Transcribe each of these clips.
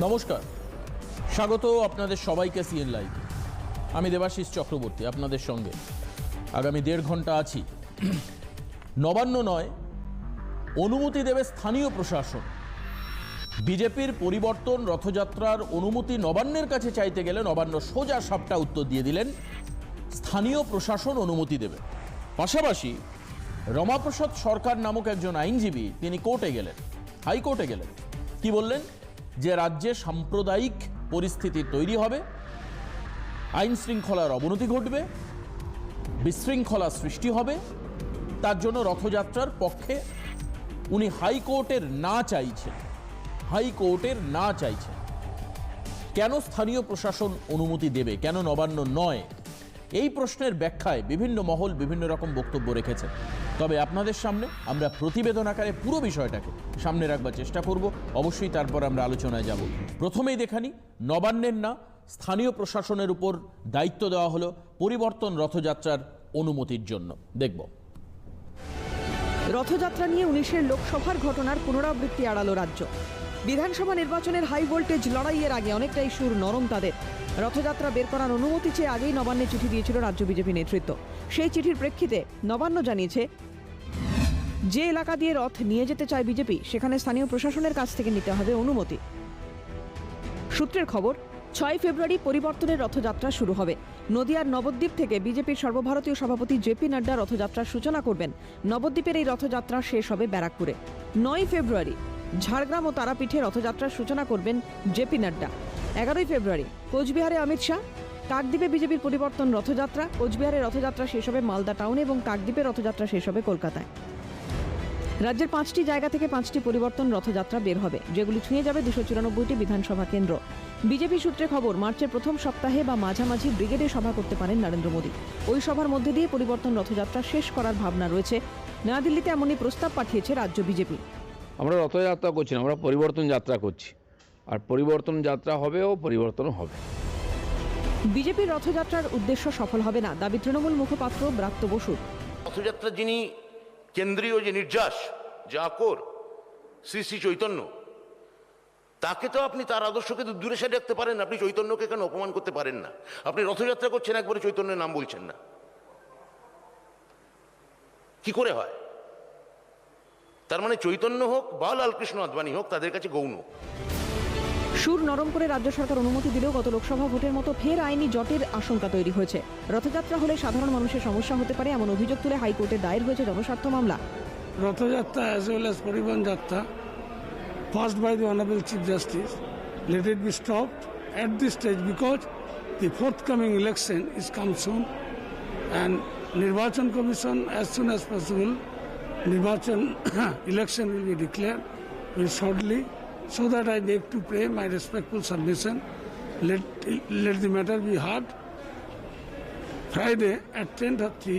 নমস্কার, স্বাগত আপনাদের সবাইকে সিএন লাইভ। আমি দেবাশিস চক্রবর্তী আপনাদের সঙ্গে আগামী 1.5 ঘন্টা আছি। নবান্ন নয়, অনুমতি দেবে স্থানীয় প্রশাসন। বিজেপির পরিবর্তন রথযাত্রার অনুমতি নবান্নের কাছে চাইতে গেলে নবান্ন সোজা সাপটা উত্তর দিয়ে দিলেন, স্থানীয় প্রশাসন অনুমতি দেবে। পাশাপাশি রমাপ্রসাদ সরকার নামক একজন আইনজীবী তিনি কোর্টে গেলেন, হাইকোর্টে গেলেন। কি বললেন? যে রাজ্যে সাম্প্রদায়িক পরিস্থিতি তৈরি হবে, আইন শৃঙ্খলার অবনতি ঘটবে, বিশৃঙ্খলা সৃষ্টি হবে, তার জন্য রথযাত্রার পক্ষে উনি হাইকোর্টের না চাইছেন। হাইকোর্টের না চাইছেন। কেন স্থানীয় প্রশাসন অনুমতি দেবে, কেন নবান্ন নয়? এই প্রশ্নের ব্যাখ্যায় বিভিন্ন মহল বিভিন্ন রকম বক্তব্য রেখেছেন। তবে আপনাদের সামনে আমরা প্রতিবেদন আকারে পুরো বিষয়টাকে সামনে রাখবার চেষ্টা করব। অবশ্যই তারপর আমরা আলোচনায় যাব। প্রথমেই দেখানি, নবান্নের না স্থানীয় প্রশাসনের উপর দায়িত্ব দেওয়া হলো পরিবর্তন রথযাত্রার অনুমতির জন্য। দেখব। রথযাত্রা নিয়ে 19-এর লোকসভার ঘটনার পুনরাবৃত্তি আড়ালো রাজ্য। বিধানসভা নির্বাচনের হাই ভোল্টেজ লড়াইয়ের আগে অনেকটাই সুর নরম তাদের। রথযাত্রা বের করার অনুমতি চেয়ে আগেই নবান্নে চিঠি দিয়েছিল রাজ্য বিজেপি নেতৃত্ব। সেই চিঠির প্রেক্ষিতে নবান্ন জানিয়েছে, যে এলাকা দিয়ে রথ নিয়ে যেতে চায় বিজেপি সেখানে স্থানীয় প্রশাসনের কাছ থেকে নিতে হবে অনুমতি। সূত্রের খবর, 6 ফেব্রুয়ারি পরিবর্তনের রথযাত্রা শুরু হবে। নদিয়ার নবদ্বীপ থেকে বিজেপির সর্বভারতীয় সভাপতি জেপি নাড্ডা রথযাত্রার সূচনা করবেন। নবদ্বীপের এই রথযাত্রা শেষ হবে ব্যারাকপুরে। 9 ফেব্রুয়ারি ঝাড়গ্রাম ও তারাপীঠে রথযাত্রার সূচনা করবেন জেপি নাড্ডা। 11 ফেব্রুয়ারি কোচবিহারে অমিত শাহ। কাকদ্বীপে বিজেপির পরিবর্তন রথযাত্রা। কোচবিহারে রথযাত্রা শেষ হবে মালদা টাউনে এবং কাকদ্বীপে রথযাত্রা শেষ হবে কলকাতায়। রাজ্যের 5টি জায়গা থেকে 5টি পরিবর্তন রথযাত্রা বের হবে, যেগুলি ছুঁয়ে যাবে 294টি বিধানসভা কেন্দ্র। বিজেপি সূত্রে খবর, মার্চের প্রথম সপ্তাহে বা মাঝামাঝি ব্রিগেডে সভা করতে পারেন নরেন্দ্র মোদী। ওই সভার মধ্যে দিয়ে পরিবর্তন রথযাত্রা শেষ করার ভাবনা রয়েছে। নয়াদিল্লিতে এমনই প্রস্তাব পাঠিয়েছে রাজ্য বিজেপি। আমরা রথযাত্রা করছি না, আমরা পরিবর্তন যাত্রা করছি, আর পরিবর্তন যাত্রা হবে ও পরিবর্তন হবে। বিজেপির রথযাত্রার উদ্দেশ্য সফল হবে না, দাবি তৃণমূল মুখপাত্র ব্রাত্য বসুর। রথযাত্রা যিনি কেন্দ্রীয় যে নির্যাস, যে আকর শ্রী শ্রী চৈতন্য, তাকে তো আপনি তার আদর্শকে দূরে সরে রাখতে পারেন। আপনি চৈতন্যকে কেন অপমান করতে পারেন না? আপনি রথযাত্রা করছেন, একবারে চৈতন্যের নাম বলছেন না, কি করে হয়? তার মানে চৈতন্য হোক বা লালকৃষ্ণ আদবানি হোক, তাদের কাছে গৌণ। সুর নরম করে রাজ্য সরকার অনুমতি দিলেও গত লোকসভা ভোটের মতো ফের আইনি জটের আশঙ্কা তৈরি হয়েছে। রথযাত্রা হলে সাধারণ মানুষের সমস্যা হতে পারে, এমন অভিযোগ তুলে হাইকোর্টে দায়ের হয়েছে জনস্বার্থ মামলা। রথযাত্রা as well as পরিবহন যাত্রা passed by the Honorable Chief Justice, let it be stopped at this stage because the forthcoming election is come soon and Nirvachan Commission as soon as possible Nirvachan election will be declared very shortly, so that I beg to pray my respectful submission, let the matter be heard Friday at 10:30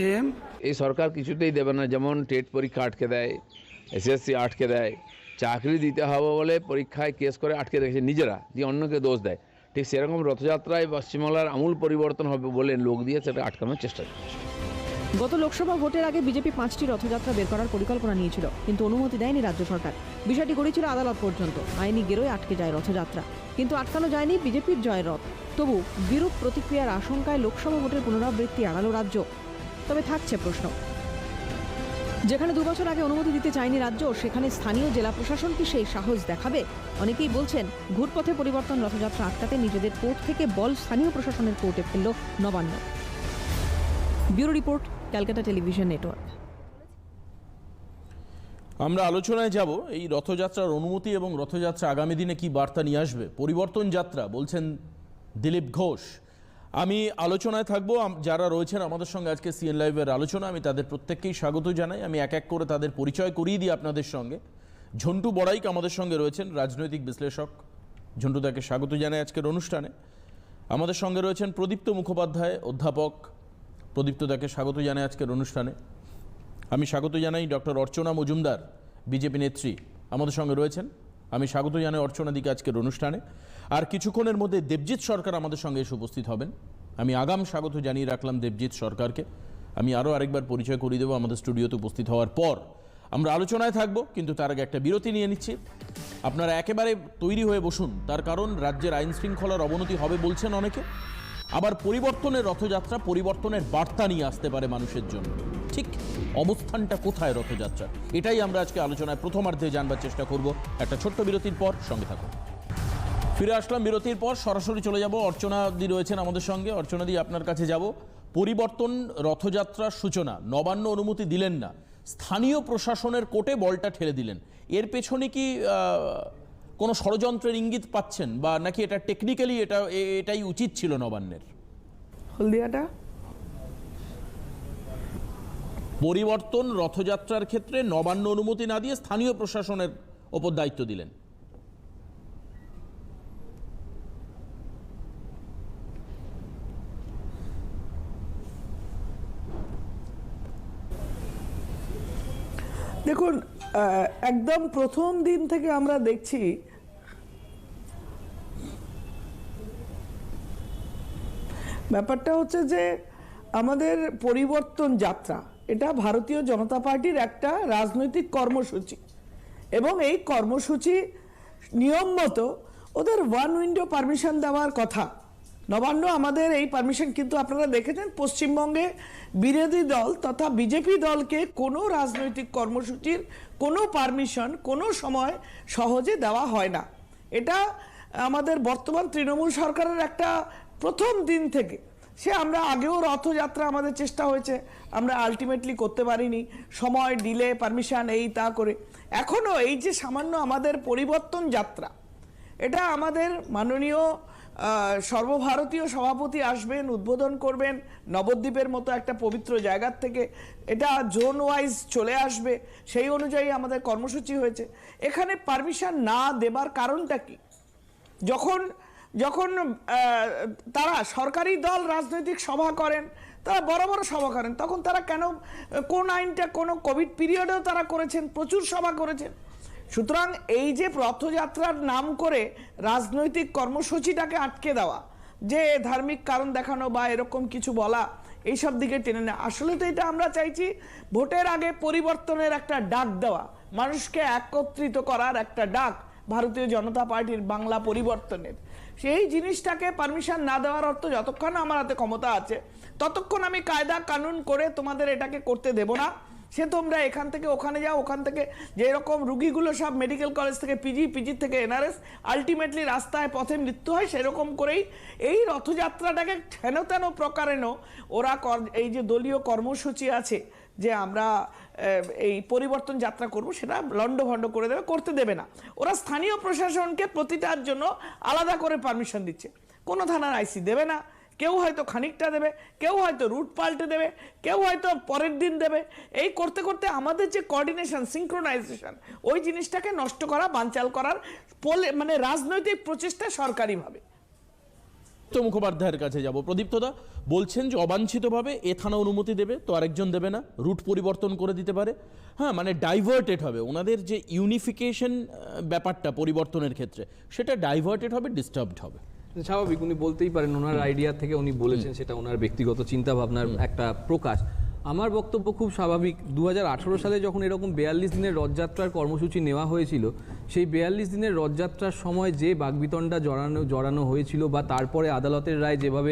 AM. এই সরকার কিছুতেই দেবে না। যেমন TET পরীক্ষা আটকে দেয়, SSC আটকে দেয়, চাকরি দিতে হবে বলে পরীক্ষায় কেস করে আটকে রেখেছে নিজেরা, দিয়ে অন্যকে দোষ দেয়। ঠিক সেরকম রথযাত্রায় পশ্চিমবাংলার আমূল পরিবর্তন হবে বলে লোক দিয়ে সেটা আটকানোর চেষ্টা করছে। গত লোকসভা ভোটের আগে বিজেপি 5টি রথযাত্রা বের করার পরিকল্পনা নিয়েছিল, কিন্তু অনুমতি দেয়নি রাজ্য সরকার। বিষয়টি গড়িয়েছিল আদালত পর্যন্ত। আইনি গেরোয় আটকে যায় রথযাত্রা, কিন্তু আটকানো যায়নি বিজেপির জয়ের রথ। তবু বিরূপ প্রতিক্রিয়ার আশঙ্কায় লোকসভা ভোটের পুনরাবৃত্তি আড়ালো রাজ্য। তবে থাকছে প্রশ্ন, যেখানে 2 বছর আগে অনুমতি দিতে চায়নি রাজ্য, সেখানে স্থানীয় জেলা প্রশাসন কি সেই সাহস দেখাবে? অনেকেই বলছেন, ঘুরপথে পরিবর্তন রথযাত্রা আটকাতে নিজেদের কোর্ট থেকে বল স্থানীয় প্রশাসনের কোর্টে ফেলল Nabanna. Bureau report, Calcutta television network. আমরা আলোচনায় যাব এই রথযাত্রার অনুমতি এবং রথযাত্রা আগামী দিনে কি বার্তা নিয়ে আসবে। পরিবর্তন যাত্রা বলছেন দিলীপ ঘোষ। আমি আলোচনায় থাকবো। যারা রয়েছেন আমাদের সঙ্গে আজকে সিএন লাইভের আলোচনা, আমি তাদের প্রত্যেককেই স্বাগত জানাই। আমি এক এক করে তাদের পরিচয় করিয়ে দিই আপনাদের সঙ্গে। ঝন্টু বড়াইক আমাদের সঙ্গে রয়েছেন, রাজনৈতিক বিশ্লেষক। ঝন্টুদাকে স্বাগত জানাই আজকের অনুষ্ঠানে। আমাদের সঙ্গে রয়েছেন প্রদীপ্ত মুখোপাধ্যায়, অধ্যাপক। প্রদীপ্তদাকে স্বাগত জানাই আজকের অনুষ্ঠানে। আমি স্বাগত জানাই ডক্টর অর্চনা মজুমদার, বিজেপি নেত্রী আমাদের সঙ্গে রয়েছেন। আমি স্বাগত জানাই অর্চনা দিকে আজকের অনুষ্ঠানে। আর কিছুক্ষণের মধ্যে দেবজিৎ সরকার আমাদের সঙ্গে এসে উপস্থিত হবেন। আমি আগাম স্বাগত জানিয়ে রাখলাম দেবজিৎ সরকারকে। আমি আরও আরেকবার পরিচয় করিয়ে দেবো আমাদের স্টুডিওতে উপস্থিত হওয়ার পর। আমরা আলোচনায় থাকবো, কিন্তু তার আগে একটা বিরতি নিয়ে নিচ্ছি। আপনারা একেবারে তৈরি হয়ে বসুন, তার কারণ রাজ্যের আইন শৃঙ্খলার অবনতি হবে বলছেন অনেকে। আবার পরিবর্তনের রথযাত্রা পরিবর্তনের বার্তা নিয়ে আসতে পারে মানুষের জন্য। ঠিক অবস্থানটা কোথায় রথযাত্রা, এটাই আমরা আজকে আলোচনায় প্রথমার্ধে জানবার চেষ্টা করব। একটা ছোট্ট বিরতির পর সঙ্গে থাকুন। ফিরে আসলাম বিরতির পর, সরাসরি চলে যাব। অর্চনাদি রয়েছেন আমাদের সঙ্গে। অর্চনাদি, আপনার কাছে যাব। পরিবর্তন রথযাত্রার সূচনা, নবান্ন অনুমতি দিলেন না, স্থানীয় প্রশাসনের কোর্টে বলটা ঠেলে দিলেন। এর পেছনে কি কোনো ষড়যন্ত্রের ইঙ্গিত পাচ্ছেন, বা নাকি এটা টেকনিক্যালি এটাই উচিত ছিল নবান্নের? হলদিয়াটা পরিবর্তন রথযাত্রার ক্ষেত্রে নবান্ন অনুমতি না দিয়ে স্থানীয় প্রশাসনের ওপর দায়িত্ব দিলেন। দেখুন, একদম প্রথম দিন থেকে আমরা দেখছি ব্যাপারটা হচ্ছে যে আমাদের পরিবর্তন যাত্রা এটা ভারতীয় জনতা পার্টির একটা রাজনৈতিক কর্মসূচি, এবং এই কর্মসূচি নিয়ম মতো ওদের ওয়ান উইন্ডো পারমিশন দেওয়ার কথা। নবান্ন আমাদের এই পারমিশন, কিন্তু আপনারা দেখেছেন পশ্চিমবঙ্গে বিরোধী দল তথা বিজেপি দলকে কোনো রাজনৈতিক কর্মসূচির কোনো পারমিশন কোনো সময় সহজে দেওয়া হয় না। এটা আমাদের বর্তমান তৃণমূল সরকারের একটা প্রথম দিন থেকে, সে আমরা আগেও রথযাত্রা আমাদের চেষ্টা হয়েছে, আমরা আলটিমেটলি করতে পারিনি, সময় ডিলে পারমিশন এই তা করে। এখনও এই যে সামান্য আমাদের পরিবর্তন যাত্রা, এটা আমাদের মাননীয় সর্বভারতীয় সভাপতি আসবেন, উদ্বোধন করবেন নবদ্বীপের মতো একটা পবিত্র জায়গার থেকে, এটা জোন ওয়াইজ চলে আসবে, সেই অনুযায়ী আমাদের কর্মসূচি হয়েছে। এখানে পারমিশন না দেবার কারণটা কি? যখন যখন তারা সরকারি দল রাজনৈতিক সভা করেন, তারা বড় বড় সভা করেন, তখন তারা কেন, কোন আইনটা কোনো কোভিড পিরিয়ডেও তারা করেছেন, প্রচুর সভা করেছেন। সুতরাং এই যে রথযাত্রার নাম করে রাজনৈতিক কর্মসূচিটাকে আটকে দেওয়া, যে ধার্মিক কারণ দেখানো বা এরকম কিছু বলা, এইসব দিকে টেনে নেয়। আসলে তো এটা আমরা চাইছি ভোটের আগে পরিবর্তনের একটা ডাক দেওয়া, মানুষকে একত্রিত করার একটা ডাক ভারতীয় জনতা পার্টির বাংলা পরিবর্তনের। সেই জিনিসটাকে পারমিশন না দেওয়ার অর্থ, যতক্ষণ আমার হাতে ক্ষমতা আছে ততক্ষণ আমি কায়দা কানুন করে তোমাদের এটাকে করতে দেব না। সে তোমরা এখান থেকে ওখানে যাও, ওখান থেকে যেরকম রুগীগুলো সব মেডিকেল কলেজ থেকে পিজি থেকে এনআরএস, আলটিমেটলি রাস্তায় পথে মৃত্যু হয়, সেরকম করেই এই রথযাত্রাটাকে ঠেনো তেন প্রকারেণ ওরা এই যে দলীয় কর্মসূচি আছে যে আমরা এই পরিবর্তন যাত্রা করব, সেটা লন্ডভন্ড করে দেবে, করতে দেবে না। ওরা স্থানীয় প্রশাসনকে প্রতিটার জন্য আলাদা করে পারমিশন দিচ্ছে। কোনো থানার আইসি দেবে না, কেউ হয়তো খানিকটা দেবে, কেউ হয়তো রুট পাল্টে দেবে, কেউ হয়তো পরের দিন দেবে। এই করতে করতে আমাদের যে কোঅর্ডিনেশন, সিঙ্ক্রোনাইজেশন, ওই জিনিসটাকে নষ্ট করা, বানচাল করার মানে রাজনৈতিক প্রচেষ্টা সরকারিভাবে। মুখোপাধ্যায়ের কাছে যাব। প্রদীপ্তদা বলছেন যে অবাঞ্ছিতভাবে এ থানা অনুমতি দেবে তো আরেকজন দেবে না, রুট পরিবর্তন করে দিতে পারে। হ্যাঁ, মানে ডাইভার্টেড হবে ওনাদের যে ইউনিফিকেশন ব্যাপারটা পরিবর্তনের ক্ষেত্রে, সেটা ডাইভার্টেড হবে, ডিস্টার্বড হবে। স্বাভাবিক, উনি বলতেই পারেন, ওনার আইডিয়া থেকে উনি বলেছেন, সেটা ওনার ব্যক্তিগত চিন্তা ভাবনার একটা প্রকাশ। আমার বক্তব্য খুব স্বাভাবিক। 2018 সালে যখন এরকম 42 দিনের রথযাত্রার কর্মসূচি নেওয়া হয়েছিল, সেই 42 দিনের রথযাত্রার সময় যে বাগবিতণ্ডা জড়ানো হয়েছিল, বা তারপরে আদালতের রায় যেভাবে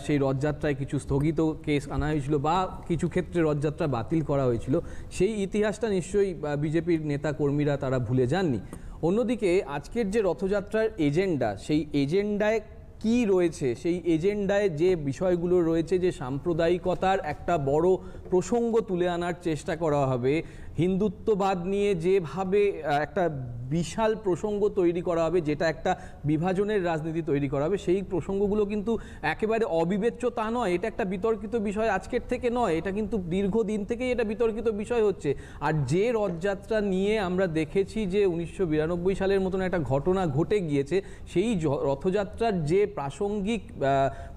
সেই রথযাত্রায় কিছু স্থগিত কেস আনা হয়েছিল, বা কিছু ক্ষেত্রে রথযাত্রা বাতিল করা হয়েছিল, সেই ইতিহাসটা নিশ্চয়ই বিজেপির নেতা কর্মীরা তারা ভুলে যাননি। অন্যদিকে আজকের যে রথযাত্রার এজেন্ডা, সেই এজেন্ডায় কি রয়েছে, সেই এজেন্ডায় যে বিষয়গুলো রয়েছে, যে সাম্প্রদায়িকতার একটা বড় প্রসঙ্গ তুলে আনার চেষ্টা করা হবে, হিন্দুত্ববাদ নিয়ে যেভাবে একটা বিশাল প্রসঙ্গ তৈরি করা হবে, যেটা একটা বিভাজনের রাজনীতি তৈরি করা হবে, সেই প্রসঙ্গগুলো কিন্তু একেবারে অবিবেচ্য তা নয়। এটা একটা বিতর্কিত বিষয় আজকের থেকে নয়, এটা কিন্তু দীর্ঘদিন থেকেই এটা বিতর্কিত বিষয় হচ্ছে। আর যে রথযাত্রা নিয়ে আমরা দেখেছি যে 1992 সালের মতন একটা ঘটনা ঘটে গিয়েছে, সেই রথযাত্রার যে প্রাসঙ্গিক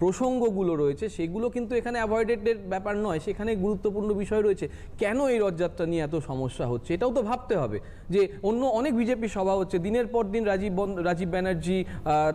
প্রসঙ্গগুলো রয়েছে, সেগুলো কিন্তু এখানে অ্যাভয়েডেডের ব্যাপার নয়, সেখানে গুরুত্ব গুরুত্বপূর্ণ বিষয় রয়েছে। কেন এই রথযাত্রা নিয়ে এত সমস্যা হচ্ছে এটাও তো ভাবতে হবে। যে অন্য অনেক বিজেপি সভা হচ্ছে, দিনের পর দিন রাজীব ব্যানার্জি,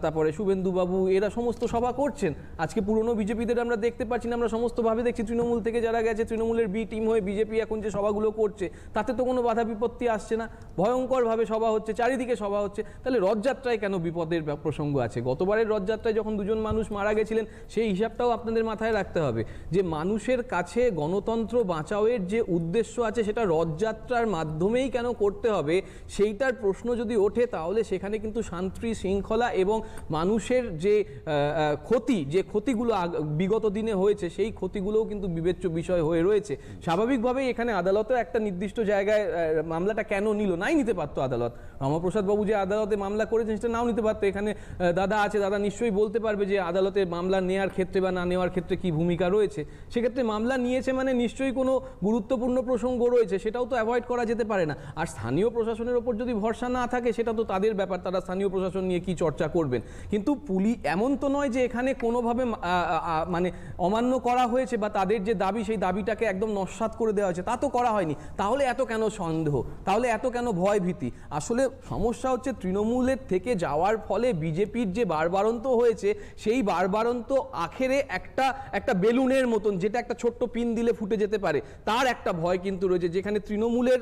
তারপরে শুভেন্দুবাবু, এরা সমস্ত সভা করছেন। আজকে পুরনো বিজেপিদের আমরা দেখতে পাচ্ছি না, আমরা সমস্তভাবে দেখছি তৃণমূল থেকে যারা গেছে, তৃণমূলের বি টিম হয়ে বিজেপি এখন যে সভাগুলো করছে তাতে তো কোনো বাধা বিপত্তি আসছে না, ভয়ঙ্করভাবে সভা হচ্ছে, চারিদিকে সভা হচ্ছে। তাহলে রথযাত্রায় কেন বিপদের প্রসঙ্গ আছে? গতবারের রথযাত্রায় যখন দুজন মানুষ মারা গেছিলেন সেই হিসাবটাও আপনাদের মাথায় রাখতে হবে, যে মানুষের কাছে গণতন্ত্র বাঁচাওয়ের যে উদ্দেশ্য আছে সেটা রথযাত্রার মাধ্যমেই কেন করতে হবে, সেইটার প্রশ্ন যদি ওঠে তাহলে সেখানে কিন্তু শান্তি শৃঙ্খলা এবং মানুষের যে ক্ষতিগুলো বিগত দিনে হয়েছে সেই ক্ষতিগুলোও কিন্তু বিবেচ্য বিষয় হয়ে রয়েছে। স্বাভাবিকভাবেই এখানে আদালতও একটা নির্দিষ্ট জায়গায় মামলাটা কেন নিল, নাই নিতে পারতো আদালত। রমাপ্রসাদ বাবু যে আদালতে মামলা করেছেন সেটা নাও নিতে পারতো। এখানে দাদা আছে, দাদা নিশ্চয়ই বলতে পারবে যে আদালতে মামলা নেওয়ার ক্ষেত্রে বা না নেওয়ার ক্ষেত্রে কি ভূমিকা রয়েছে। সেক্ষেত্রে মামলা নিয়েছে মানে নিশ্চয়ই কোনো গুরুত্বপূর্ণ প্রসঙ্গ রয়েছে, সেটাও তো অ্যাভয়েড করা যেতে পারে না। আর স্থানীয় প্রশাসনের ওপর যদি ভরসা না থাকে সেটা তো তাদের ব্যাপার, তারা স্থানীয় প্রশাসন নিয়ে কি চর্চা করবেন। কিন্তু এমন তো নয় যে এখানে কোনোভাবে মানে অমান্য করা হয়েছে বা তাদের যে দাবি সেই দাবিটাকে একদম নস্যাৎ করে দেওয়া হয়েছে, তা তো করা হয়নি। তাহলে এত কেন সন্দেহ, তাহলে এত কেন ভয় ভীতি? আসলে সমস্যা হচ্ছে তৃণমূলের থেকে যাওয়ার ফলে বিজেপির যে বারবারন্ত হয়েছে সেই বারবারন্ত আখেরে একটা বেলুনের মতন, যেটা একটা ছোট্ট পিন দিলে ফুটে যেতে পারে, তার একটা ভয় কিন্তু রয়েছে। যেখানে তৃণমূলের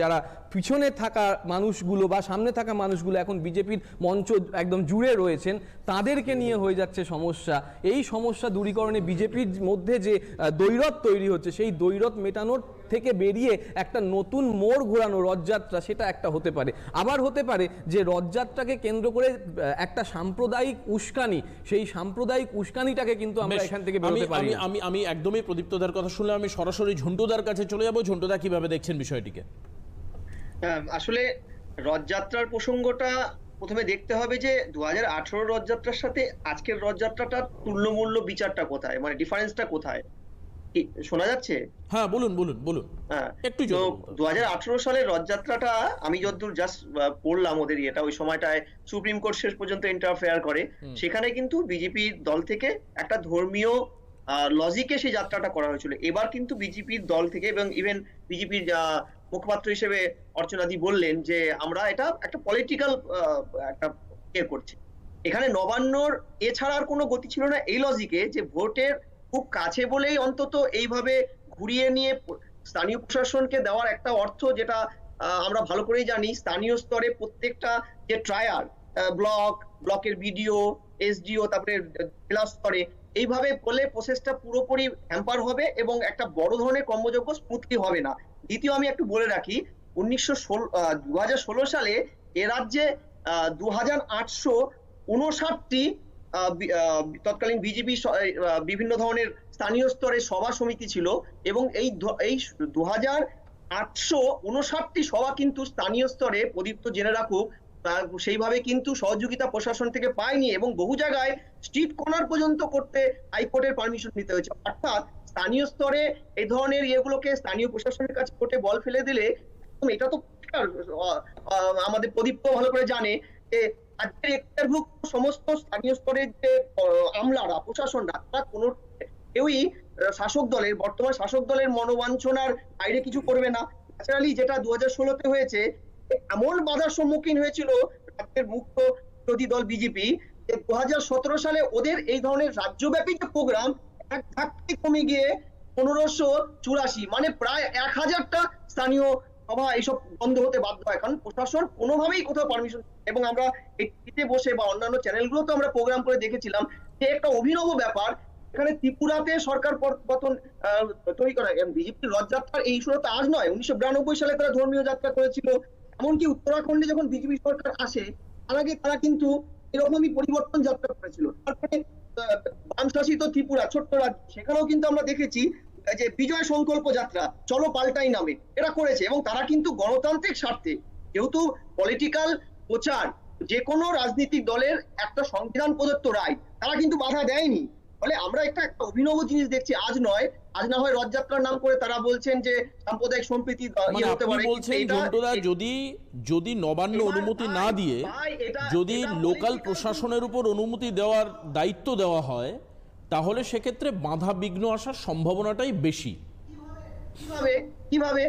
যারা পিছনে থাকা মানুষগুলো বা সামনে থাকা মানুষগুলো এখন বিজেপির মঞ্চ একদম জুড়ে রয়েছেন, তাদেরকে নিয়ে হয়ে যাচ্ছে সমস্যা। এই সমস্যা দূরীকরণে বিজেপির মধ্যে যে দ্বৈরথ তৈরি হচ্ছে সেই দ্বৈরথ মেটানোর থেকে বেরিয়ে একটা নতুন মোড় ঘোরানো রথযাত্রা, সেটা একটা হতে পারে। আবার হতে পারে যে রথযাত্রাকে কেন্দ্র করে একটা সাম্প্রদায়িক উস্কানি, সেই সাম্প্রদায়িক উস্কানিটাকে কিন্তু আমরা এখান থেকে বেরোতে পারি। আমি একদমই প্রদীপ্তদার কথা শুনলে আমি সরাসরি ঝন্টুদার কাছে চলে যাব। ঝন্টুদা, কিভাবে দেখছেন বিষয়টিকে? আসলে রথযাত্রার প্রসঙ্গটা প্রথমে দেখতে হবে যে 2018 রথযাত্রার সাথে আজকের রথযাত্রাটার তুল্যমূল্য বিচারটা কোথায়, মানে ডিফারেন্সটা কোথায়। শোনা যাচ্ছে? হ্যাঁ, বলুন। হ্যাঁ, একটু তো 2018 সালের রথযাত্রাটা আমি যতদূর জাস্ট পড়লাম ওদের ইয়েটা, ওই সময়টায় সুপ্রিম কোর্ট শেষ পর্যন্ত ইন্টারফেয়ার করে। সেখানে কিন্তু বিজেপি দল থেকে একটা ধর্মীয় লজিকে সেই যাত্রাটা করা হয়েছিল। এবার কিন্তু বিজেপির দল থেকে এবং ইভেন বিজেপির মুখপাত্র হিসেবে অর্চনাদি বললেন যে আমরা এটা একটা পলিটিক্যাল একটা ইয়ে করছি। এখানে নবান্নর এছাড়া আর কোনো গতি ছিল না এই লজিকে, যে ভোটের খুব কাছে বলেই অন্তত এইভাবে ঘুরিয়ে নিয়ে স্থানীয় প্রশাসনকে দেওয়ার একটা অর্থ, যেটা আমরা ভালো করেই জানি। স্থানীয় স্তরে প্রত্যেকটা যে ট্রায়াল, ব্লকের বিডিও, এসডিও, তারপরে জেলা স্তরে, এইভাবে বলে প্রসেসটা পুরোপুরি হ্যাম্পার হবে এবং একটা বড় ধরনের কর্মযজ্ঞ স্মুথলি হবে না। দ্বিতীয়, আমি একটু বলে রাখি, 2016 সালে এ রাজ্যে 2859টি তৎকালীন বিজেপি বিভিন্ন ধরনের স্থানীয় স্তরে সভা সমিতি ছিল এবং এই 2859টি সভা কিন্তু স্থানীয় স্তরে, প্রদীপ্ত জেনে রাখুক, সেইভাবে কিন্তু সহযোগিতা প্রশাসন থেকে পায়নি এবং বহু জায়গায় স্ট্রিট কর্নার পর্যন্ত করতে হাইকোর্টের পারমিশন নিতে হয়েছে। অর্থাৎ স্থানীয় স্তরে এই ধরনের ইয়েগুলোকে স্থানীয় প্রশাসনের কাছে কোর্টে বল ফেলে দিলে, এটা তো আমাদের প্রদীপ্ত ভালো করে জানে যে রাজ্যের এখতিয়ারভুক্ত সমস্ত স্থানীয় স্তরের যে আমলারা, প্রশাসনরা, তারা কোনো কেউই শাসক দলের, বর্তমান শাসক দলের মনোবাঞ্ছনার বাইরে কিছু করবে না। ন্যাচারালি যেটা 2016-তে হয়েছে, এমন বাধার সম্মুখীন হয়েছিল রাজ্যের মুখ্য বিরোধী দল বিজেপি, যে 2017 সালে ওদের এই ধরনের রাজ্যব্যাপী যে প্রোগ্রাম এক ধাক্কায় কমে গিয়ে 1584, মানে প্রায় 1000টা স্থানীয় সভা এইসব বন্ধ হতে বাধ্য হয়, কারণ প্রশাসন কোনোভাবেই কোথাও পারমিশন। এবং আমরা টিভিতে বসে বা অন্যান্য চ্যানেলগুলোতে আমরা প্রোগ্রাম করে দেখেছিলাম যে একটা অভিনব ব্যাপার, এখানে ত্রিপুরাতে সরকার পতন তৈরি করা। বিজেপির রথযাত্রার এই শুরু তো আজ নয়, 1992 সালে তারা ধর্মীয় যাত্রা করেছিল। এমনকি উত্তরাখণ্ডে যখন বিজেপি সরকার আসে, তার আগে তারা কিন্তু এরকমই পরিবর্তন যাত্রা করেছিল। তারপরে বাম শাসিত ত্রিপুরা, ছোট্ট রাজ্য, সেখানেও কিন্তু আমরা দেখেছি যে বিজয় সংকল্প যাত্রা, চলো পাল্টাই নামে এরা করেছে এবং তারা কিন্তু গণতান্ত্রিক স্বার্থে, যেহেতু পলিটিক্যাল প্রচার যে কোনো রাজনৈতিক দলের একটা সংবিধান প্রদত্ত রায়, তারা কিন্তু বাধা দেয়নি। ফলে আমরা একটা অভিনব জিনিস দেখছি, আজ নয়, আজ না হয় রথযাত্রার নাম করে তারা বলছেন যে সাম্প্রদায়িক সম্প্রীতি হতে পারে। যদি নবান্ন অনুমতি না দিয়ে যদি লোকাল প্রশাসনের উপর অনুমতি দেওয়ার দায়িত্ব দেওয়া হয়, তাহলে সেক্ষেত্রে বাধা বিঘ্ন আসার সম্ভাবনাটাই বেশি। কিভাবে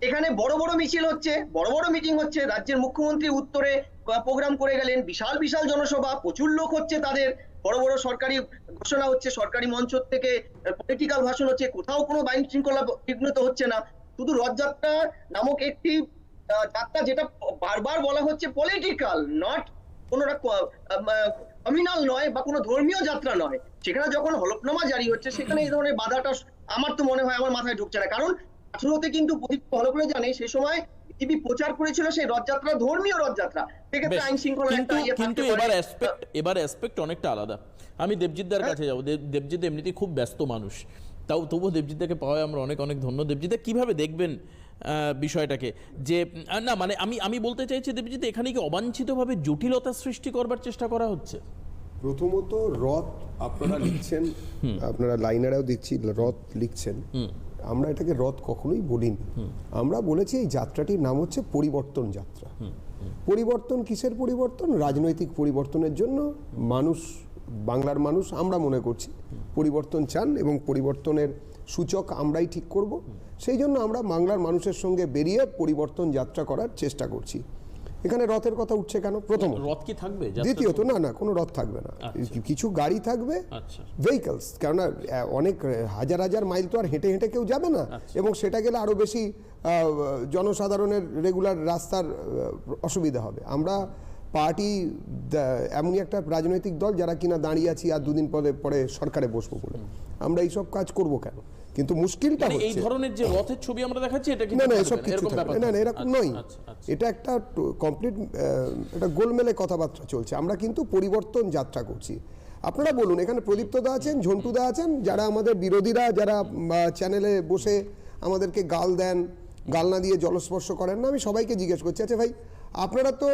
এখানে বড় বড় মিছিল হচ্ছে, বড় বড় মিটিং হচ্ছে, রাজ্যের মুখ্যমন্ত্রী উত্তরে প্রোগ্রাম করে গেলেন, বিশাল বিশাল জনসভা, প্রচুর লোক হচ্ছে, তাদের বড় বড় সরকারি ঘোষণা হচ্ছে, সরকারি মঞ্চ থেকে পলিটিক্যাল ভাষণ হচ্ছে, কোথাও কোনো আইন শৃঙ্খলা বিঘ্নিত হচ্ছে না। শুধু রথযাত্রা নামক একটি যাত্রা, যেটা বারবার বলা হচ্ছে পলিটিক্যাল, নট কোনো কমিউনাল নয় বা কোনো ধর্মীয় যাত্রা নয়, সেখানে যখন হলফনামা জারি হচ্ছে সেখানে এই ধরনের বাধাটা আমার তো মনে হয়, আমার মাথায় ঢুকছে না। কারণ 18তে কিন্তু ভালো করে জানে সে সময় বিজেপি প্রচার করেছিল সেই রথযাত্রা ধর্মীয় রথযাত্রা, সেক্ষেত্রে আইন শৃঙ্খলা কিন্তু এবার অ্যাসপেক্ট অনেকটা আলাদা। আমি দেবজিৎদার কাছে যাবো। দেবজিৎ এমনিতেই খুব ব্যস্ত মানুষ, তবুও দেবজিৎদাকে পাওয়ায় আমরা অনেক অনেক ধন্য। দেবজিৎদা কিভাবে দেখবেন বিষয়টাকে? যে না মানে আমি বলতে চাইছি দেবজিৎ, এখানে কি অবাঞ্ছিতভাবে জটিলতা সৃষ্টি করবার চেষ্টা করা হচ্ছে? প্রথমত রথ আপনারা লিখছেন, আপনারা লাইনারেও দিচ্ছি রথ লিখছেন, আমরা এটাকে রথ কখনোই বলিনি। আমরা বলেছি এই যাত্রাটির নাম হচ্ছে পরিবর্তন যাত্রা। পরিবর্তন কিসের পরিবর্তন? রাজনৈতিক পরিবর্তনের জন্য মানুষ, বাংলার মানুষ আমরা মনে করছি পরিবর্তন চান এবং পরিবর্তনের সূচক আমরাই ঠিক করব। সেই জন্য আমরা বাংলার মানুষের সঙ্গে বেরিয়ে পরিবর্তন যাত্রা করার চেষ্টা করছি। এখানে রথের কথা উঠছে কেন? প্রথম রথ কি থাকবে? দ্বিতীয়ত না কোনো রথ থাকবে না, কিছু গাড়ি থাকবে, ভেহিকলস, কেননা অনেক হাজার হাজার মাইল তো আর হেঁটে হেঁটে কেউ যাবে না, এবং সেটা গেলে আরো বেশি জনসাধারণের রেগুলার রাস্তার অসুবিধা হবে। আমরা পার্টি এমনই একটা রাজনৈতিক দল যারা কিনা দাঁড়িয়ে আছি আর দুদিন পরে সরকারে বসবো বলে, আমরা এইসব কাজ করব কেন? কিন্তু মুশকিলটা হচ্ছে এই ধরনের যে রথের ছবি আমরা দেখাচ্ছি, এটা কি না এসব কিছু না, এরকম নয়। এটা একটা কমপ্লিট একটা গোলমেলে কথাবার্তা চলছে। আমরা কিন্তু পরিবর্তন যাত্রা করছি। আপনারা বলুন, এখানে প্রদীপ্তদা আছেন, ঝন্টুদা আছেন, যারা আমাদের বিরোধীরা, যারা চ্যানেলে বসে আমাদেরকে গাল দেন, গাল না দিয়ে জলস্পর্শ করেন না, আমি সবাইকে জিজ্ঞেস করছি, আচ্ছা ভাই, আপনারা তো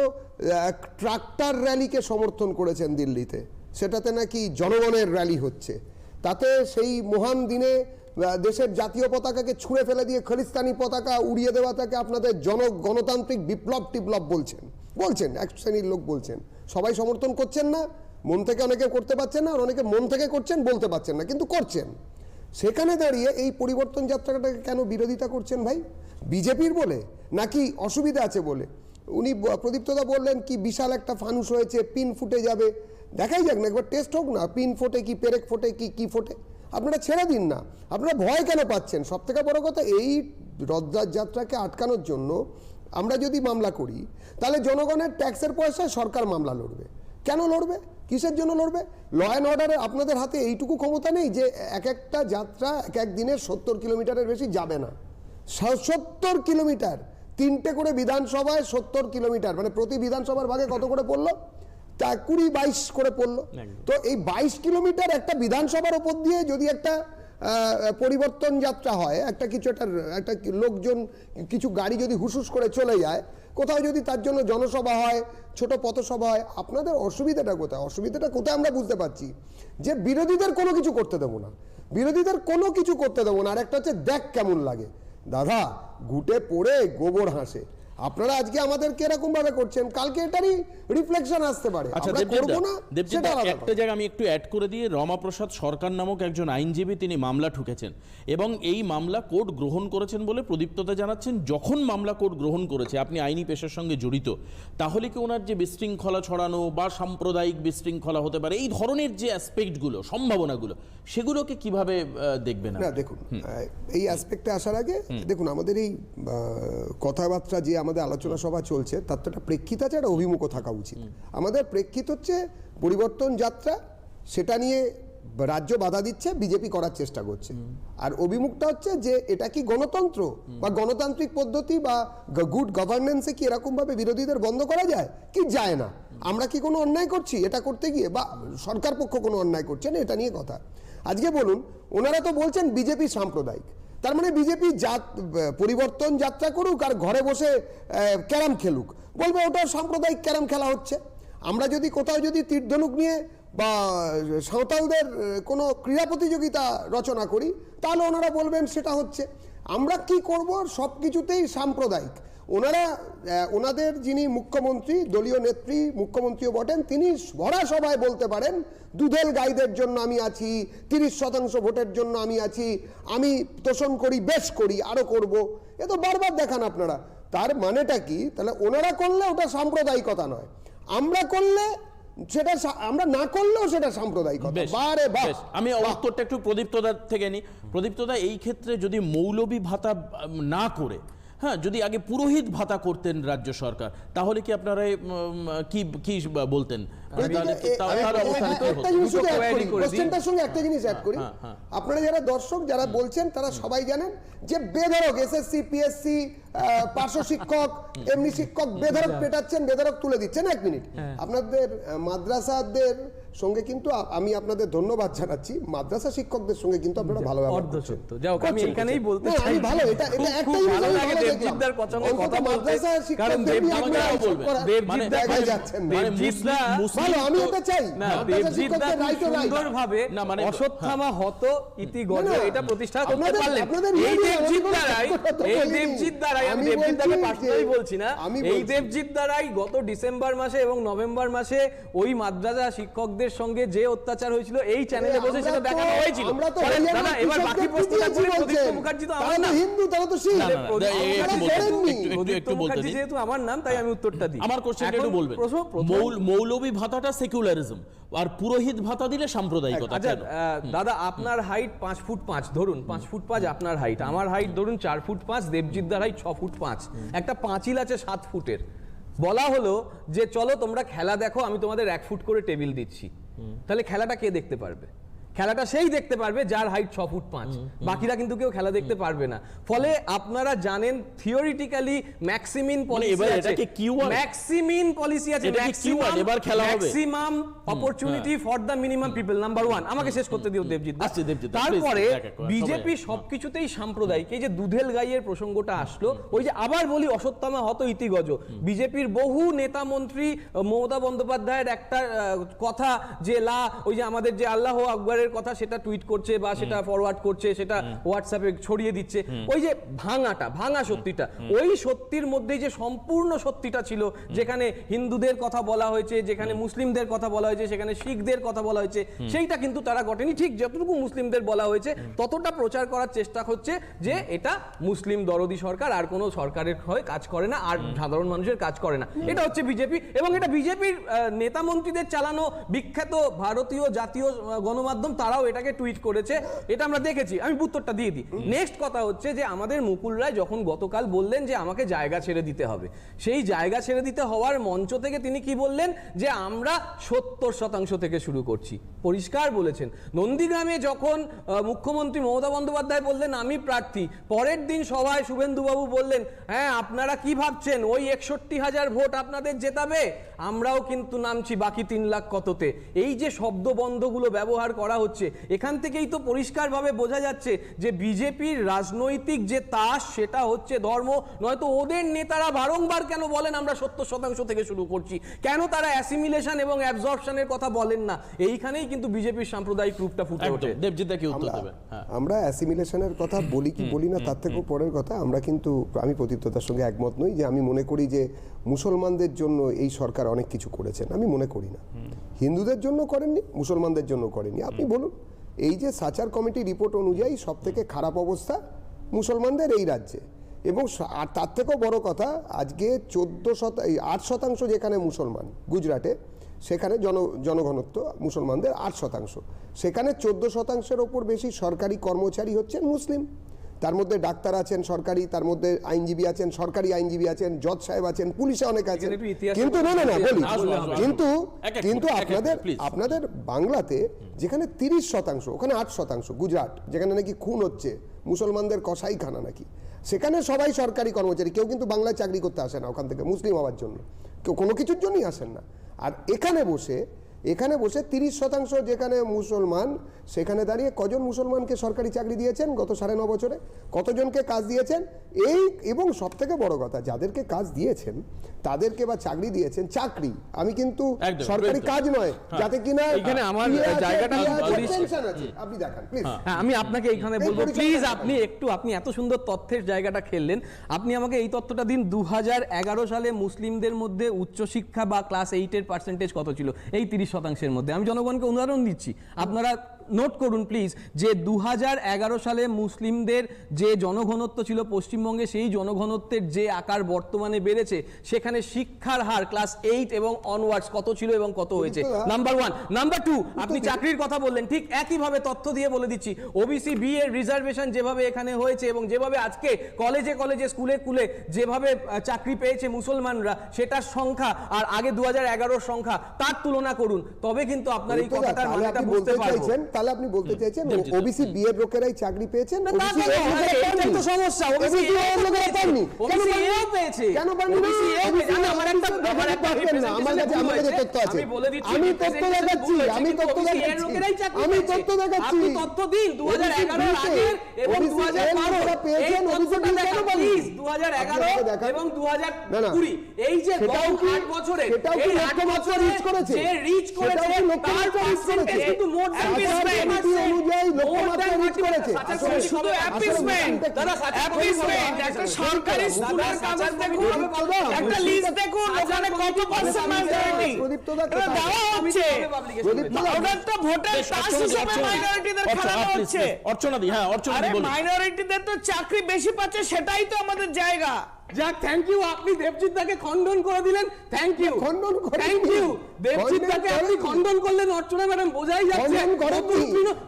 ট্রাক্টর র্যালিকে সমর্থন করেছেন দিল্লিতে, সেটাতে নাকি জনগণের র্যালি হচ্ছে, তাতে সেই মহান দিনে দেশের জাতীয় পতাকাকে ছুঁড়ে ফেলে দিয়ে খালিস্তানি পতাকা উড়িয়ে দেওয়াটাকে আপনাদের গণতান্ত্রিক বিপ্লব টিপ্লব বলছেন এক শ্রেণীর লোক বলছেন। সবাই সমর্থন করছেন না, মন থেকে অনেকে করতে পারছেন না, আর অনেকে মন থেকে করছেন, বলতে পারছেন না, কিন্তু করছেন। সেখানে দাঁড়িয়ে এই পরিবর্তন যাত্রাটাকে কেন বিরোধিতা করছেন ভাই? বিজেপির বলে নাকি অসুবিধা আছে বলে? উনি প্রদীপ্তদা বললেন কি বিশাল একটা ফানুস হয়েছে, পিন ফুটে যাবে, দেখাই যাক না, একবার টেস্ট হোক না, পিন ফোটে কি পেরেক ফোটে কি ফোটে, আপনারা ছেড়ে দিন না। আপনারা ভয় কেন পাচ্ছেন? সব থেকে বড় কথা, এই রথযাত্রাকে আটকানোর জন্য আমরা যদি মামলা করি, তাহলে জনগণের ট্যাক্সের পয়সায় সরকার মামলা লড়বে। কেন লড়বে? কিসের জন্য লড়বে? ল অ্যান্ড অর্ডারে আপনাদের হাতে এইটুকু ক্ষমতা নেই যে এক একটা যাত্রা এক দিনের 70 কিলোমিটারের বেশি যাবে না। 70 কিলোমিটার, 3টে করে বিধানসভায় 70 কিলোমিটার, মানে প্রতি বিধানসভার ভাগে কত করে পড়লো? 20-22 করে পড়লো। তো এই 22 কিলোমিটার একটা বিধানসভার ওপর দিয়ে যদি একটা পরিবর্তন যাত্রা হয়, একটা লোকজন, কিছু গাড়ি যদি হুসুস করে চলে যায়, কোথাও যদি তার জন্য জনসভা হয়, ছোট পথসভা হয়, আপনাদের অসুবিধাটা কোথায়? অসুবিধাটা কোথায় আমরা বুঝতে পারছি যে বিরোধীদের কোনো কিছু করতে দেবো না, আর একটা হচ্ছে দেখ কেমন লাগে। দাদা, ঘুটে পড়ে গোবর হাসে। আপনারা আজকে আমাদেরকে এরকম ভাবে করছেন, কালকে এটারই রিফ্লেকশন আসতে পারে। আচ্ছা দেবজিৎ, একটা জায়গা আমি একটু অ্যাড করে দিয়ে, রমাপ্রসাদ সরকার নামক একজন আইনজীবী, তিনি মামলা ঠুকেছেন এবং এই মামলা কোর্ট গ্রহণ করেছেন বলে প্রদীপ্তদা জানাচ্ছেন। যখন মামলা কোর্ট গ্রহণ করেছে, আপনি আইনি পেশার সঙ্গে জড়িত, তাহলে কি ওনার যে বিশৃঙ্খলা ছড়ানো বা সাম্প্রদায়িক বিশৃঙ্খলা হতে পারে, এই ধরনের যে অ্যাসপেক্টগুলো, সম্ভাবনাগুলো, সেগুলোকে কিভাবে দেখবেন? না দেখুন, এই অ্যাসপেক্টে আসার আগে দেখুন, আমাদের এই কথাবার্তা যে আমাদের আলোচনা সভা চলছে, তার তো একটা প্রেক্ষিত আছে, একটা অভিমুখও থাকা উচিত। আমাদের প্রেক্ষিত হচ্ছে পরিবর্তন যাত্রা, সেটা নিয়ে রাজ্য বাধা দিচ্ছে, বিজেপি করার চেষ্টা করছে, আর অভিমুখটা হচ্ছে যে এটা কি গণতন্ত্র বা গণতান্ত্রিক পদ্ধতি বা গুড গভর্নেন্সে কি এরকম ভাবে বিরোধীদের বন্ধ করা যায় কি যায় না? আমরা কি কোনো অন্যায় করছি এটা করতে গিয়ে, বা সরকার পক্ষ কোনো অন্যায় করছে না, এটা নিয়ে কথা। আজকে বলুন, ওনারা তো বলছেন বিজেপি সাম্প্রদায়িক, তার মানে বিজেপি পরিবর্তন যাত্রা করুক আর ঘরে বসে ক্যারাম খেলুক, বলবে ওটা সাম্প্রদায়িক ক্যারাম খেলা হচ্ছে। আমরা যদি কোথাও যদি তীর ধনুক নিয়ে বা সাঁওতালদের কোনো ক্রীড়া প্রতিযোগিতা রচনা করি, তাহলে ওনারা বলবেন সেটা হচ্ছে। আমরা কি করব, সব কিছুতেই সাম্প্রদায়িক। ওনাদের যিনি মুখ্যমন্ত্রী, দলীয় নেত্রী, মুখ্যমন্ত্রীও বটেন, তিনি ভরা সভায় বলতে পারেন দুধেল গাইদের জন্য আমি আছি, 30% ভোটের জন্য আমি আছি, আমি তোষণ করি, বেশ করি, আরো করব। এ তো বারবার দেখান আপনারা। তার মানেটা কি? তাহলে ওনারা করলে ওটা সাম্প্রদায়িকতা নয়, আমরা করলে সেটা, আমরা না করলেও সেটা সাম্প্রদায়িকতা। বারে বাহ। আমি উত্তরটা একটু প্রদীপ্তদার থেকে নিই। প্রদীপ্তদা, এই ক্ষেত্রে যদি মৌলবী ভাতা না করে, হ্যাঁ, যদি আগে পুরোহিত ভাতা করতেন রাজ্য সরকার, তাহলে কি আপনারা কি বলতেন? একটা জিনিস অ্যাড করি, আপনারা যারা দর্শক যারা বলছেন তারা সবাই জানেন যে বেধরক এসএসসি, পিএসসি, পার্শ্ব শিক্ষক, এমনি শিক্ষক বেধরক পেটাচ্ছেন, বেধরক তুলে দিচ্ছেন। এক মিনিট, আপনাদের মাদ্রাসাদের সঙ্গে কিন্তু আমি আপনাদের ধন্যবাদ জানাচ্ছি, মাদ্রাসা শিক্ষকদের সঙ্গে কিন্তু আপনারা ভালো ব্যবহার করছেন। আমি এখানেই বলতে চাই, আমি ভালো, এটা একটাই ভালো লাগে দেবজিৎদার পছন্দের কথা বলতে, মাদ্রাসা কারণ শিক্ষকদের দেবজিৎদা যাচ্ছেন না। ভালো, আমি এটা চাই, না, দেবজিৎদা সুন্দরভাবে অশ্বত্থামা হত ইতি গজ এটা প্রতিষ্ঠা করতে পারলেন। এই দেবজিৎদারাই আমি দেবজিৎদাকে পার্সোনালি বলছি না, এই দেবজিৎদারাই গত ডিসেম্বর মাসে এবং নভেম্বর মাসে ওই মাদ্রাসা শিক্ষকদের সঙ্গে যে অত্যাচার হয়েছিল এই চ্যানেলে বসে সেটা দেখানো হয়েছিল। দাদা, এবার বাকি প্রশ্নটা ছিল, প্রদীপ্ত মুখার্জি তো আমার নাম, হিন্দু, তারা তো শিখ, প্রদীপ্ত মুখার্জি যেহেতু আমার নাম, তাই আমি উত্তরটা দিই। আমার কোশ্চেনটা একটু বলবেন। মৌলবী ভাতাটা সেকুলারিজম, আর পুরোহিত ভাতা দিলে সাম্প্রদায়িকতা। আচ্ছা দাদা, আপনার হাইট 5 ফুট 5, ধরুন 5 ফুট 5 আপনার হাইট, আমার হাইট ধরুন 4 ফুট 5, দেবজিৎদার হাইট 6 ফুট 5, একটা পাঁচিল আছে 7 ফুটের। বলা হলো যে চলো তোমরা খেলা দেখো, আমি তোমাদের 1 ফুট করে টেবিল দিচ্ছি, তাহলে খেলাটা কে দেখতে পারবে? খেলাটা সেই দেখতে পারবে যার হাইট 6 ফুট 5, বাকিরা কিন্তু কেউ খেলা দেখতে পারবে না। ফলে আপনারা জানেন থিওরিটিক্যালি ম্যাক্সিমিন পলিসি আছে, ম্যাক্সিমিন পলিসি আছে, maximum opportunity for the minimum people, number 1। আমাকে শেষ করতে দিও দেবজিৎ। তারপরে বিজেপি সবকিছুতেই সাম্প্রদায়িক। এই যে দুধেল গাইয়ের প্রসঙ্গটা আসলো, ওই যে আবার বলি অশ্বত্থামা হত ইতিগজ, বিজেপির বহু নেতা মন্ত্রী, মমতা বন্দ্যোপাধ্যায়ের একটা কথা যে ওই যে আমাদের যে আল্লাহ আকবর কথা সেটা টুইট করছে বা সেটা ফরওয়ার্ড করছে, সেটা হোয়াটসঅ্যাপে ছড়িয়ে দিচ্ছে। ওই যে ভাঙা সত্যিটা, ওই সত্যির মধ্যে যে সম্পূর্ণ সত্যিটা ছিল, যেখানে হিন্দুদের কথা বলা হয়েছে, যেখানে মুসলিমদের কথা বলা হয়েছে, সেখানে শিখদের কথা বলা হয়েছে, সেইটা কিন্তু তারা ঘটেনি। ঠিক যতটুকু মুসলিমদের বলা হয়েছে ততটা প্রচার করার চেষ্টা হচ্ছে যে এটা মুসলিম দরদি সরকার, আর কোনো সরকারের হয়ে কাজ করে না, আর সাধারণ মানুষের কাজ করে না। এটা হচ্ছে বিজেপি, এবং এটা বিজেপির নেতা মন্ত্রীদের চালানো বিখ্যাত ভারতীয় জাতীয় গণমাধ্যম, তারাও এটাকে টুইট করেছে, এটা আমরা দেখেছি। আমি উত্তরটা দিয়ে দিই। নেক্সট কথা হচ্ছে যে আমাদের মুকুল রায় যখন গতকাল বললেন যে আমাকে জায়গা ছেড়ে দিতে হবে, সেই জায়গা ছেড়ে দিতে হওয়ার মঞ্চ থেকে তিনি কি বললেন যে আমরা 70% থেকে শুরু করছি, পরিষ্কার বলেছেন। নন্দীগ্রামে যখন মুখ্যমন্ত্রী মমতা বন্দ্যোপাধ্যায় বললেন আমি প্রার্থী, পরের দিন সভায় শুভেন্দুবাবু বললেন হ্যাঁ আপনারা কি ভাবছেন ওই 61,000 ভোট আপনাদের জেতাবে, আমরাও কিন্তু নামছি বাকি 3 লাখ কততে। এই যে শব্দবন্ধগুলো ব্যবহার করা হচ্ছে, এখান থেকেই তো পরিষ্কারভাবে বোঝা যাচ্ছে যে বিজেপির রাজনৈতিক যে তাস সেটা হচ্ছে ধর্ম। নয়তো ওদের নেতারা বারংবার কেন বলেন আমরা 70% থেকে শুরু করছি, কেন তারা অ্যাসিমিলেশন এবং অ্যাবজর্পশনের কথা বলেন না? এইখানেই কিন্তু বিজেপির সাম্প্রদায়িক রূপটা ফুটে ওঠে। দেবজিৎদা কি উত্তর দেবেন? আমরা অ্যাসিমিলেশনের কথা বলি কি বলি না তার থেকেও পরের কথা, আমরা কিন্তু আমি প্রদীপ্ততার সঙ্গে একমত নই যে আমি মনে করি যে মুসলমানদের জন্য এই সরকার অনেক কিছু করেছেন, আমি মনে করি না। হিন্দুদের জন্য করেননি, মুসলমানদের জন্য করেননি। আপনি বলুন, এই যে সাচার কমিটি রিপোর্ট অনুযায়ী সব থেকে খারাপ অবস্থা মুসলমানদের এই রাজ্যে, এবং আর তার থেকেও বড় কথা আজকে 8% যেখানে মুসলমান, গুজরাটে সেখানে জনঘনত্ব মুসলমানদের 8%, সেখানে 14%-এর ওপর বেশি সরকারি কর্মচারী হচ্ছেন মুসলিম। তার মধ্যে ডাক্তার আছেন সরকারি, তার মধ্যে আইনজীবী আছেন, সরকারি আইনজীবী আছেন, জজ সাহেব আছেন, পুলিশে অনেক আছেন। কিন্তু না বলি, কিন্তু আপনাদের বাংলাতে যেখানে 30%, ওখানে 8%, গুজরাট যেখানে নাকি খুন হচ্ছে, মুসলমানদের কসাইখানা নাকি, সেখানে সবাই সরকারি কর্মচারী, কেউ কিন্তু বাংলায় চাকরি করতে আসে না ওখান থেকে মুসলিম হওয়ার জন্য, কেউ কোনো কিছুর জন্যই আসেন না। আর এখানে বসে এখানে বসে 30% যেখানে মুসলমান, সেখানে দাঁড়িয়ে কজন মুসলমানকে সরকারি চাকরি দিয়েছেন গত 9.5 বছরে, কতজনকে কাজ দিয়েছেন? এবং সব থেকে বড় কথা, যাদেরকে কাজ দিয়েছেন তাদেরকে বা চাকরি দিয়েছেন, চাকরি, আমি কিন্তু সরকারি কাজ নয়, যাতে কিনা এখানে আমার জায়গাটা আপনি দেখান প্লিজ। আমি আপনাকে এখানে বলবো প্লিজ, আপনি এত সুন্দর তথ্যের জায়গাটা খেললেন, আপনি আমাকে এই তথ্যটা দিন। 2011 সালে মুসলিমদের মধ্যে উচ্চশিক্ষা বা ক্লাস 8-এর পার্সেন্টেজ কত ছিল? এই 30%-এর মধ্যে। আমি জনগণকে উদাহরণ দিচ্ছি, আপনারা নোট করুন প্লিজ, যে 2011 সালে মুসলিমদের যে জনঘনত্ব ছিল পশ্চিমবঙ্গে, সেই জনঘনত্বের যে আকার বর্তমানে বেড়েছে, সেখানে শিক্ষার হার ক্লাস 8 এবং অনওয়ার্ডস কত ছিল এবং কত হয়েছে? নাম্বার 1। নাম্বার 2, আপনি চাকরির কথা বললেন, ঠিক একইভাবে তথ্য দিয়ে বলে দিচ্ছি, ওবিসি বি এর রিজার্ভেশন যেভাবে এখানে হয়েছে এবং যেভাবে আজকে কলেজে কলেজে স্কুলে স্কুলে যেভাবে চাকরি পেয়েছে মুসলমানরা, সেটার সংখ্যা আর আগে 2011 সংখ্যা তার তুলনা করুন, তবে কিন্তু আপনার এই কথাটার মানেটা বুঝতে পারবেন। তাহলে আপনি বলতে চাইছেন ওবিসি বি এর লোকেরাই চাকরি পেয়েছেন? ওবিসি এটাই তো সমস্যা, ওবিসি এর লোকেরা পায়নি, ওবিসি এও পেয়েছে, কেন পায়নি? ওবিসি এও পেয়েছে। আমার একটা আমার কাছে তথ্য আছে, আমি তথ্য দেখাচ্ছি, আপনি তথ্য দেখাচ্ছি, আপনি তথ্য দিন 2011 এর আগের এবং 2012 পেয়েছেন, ওবিসি কেন পায়নি? 2011 এবং 2020 এই যে 8 বছরে, এই 8 বছরে রিচ করেছে, যে রিচ করেছে তার পার্সেন্টেজ কিন্তু মোর দ্যান শুধু অ্যাপিসমেন্ট, দাদা অ্যাপিসমেন্ট, একটা সরকারি স্কুলের কাগজ দেখুন, একটা লিস্ট দেখুন, ওখানে কত পার্সেন্ট মাইনরিটি দেওয়া হচ্ছে, ওটা তো ভোটার কাস্ট হিসেবে মাইনরিটিদের খারাপ হচ্ছে। অর্চনাদি, হ্যাঁ অর্চনাদি বলুন। মাইনরিটিদের তো চাকরি বেশি পাচ্ছে, সেটাই তো আমাদের জায়গা। যাক, থ্যাংক ইউ, আপনি দেবজিৎদাকে খণ্ডন করে দিলেন, থ্যাংক ইউ, থ্যাংক ইউ। দেবজিৎদাকে আপনি খণ্ডন করলেন অর্চনা ম্যাডাম, বোঝাই যাচ্ছে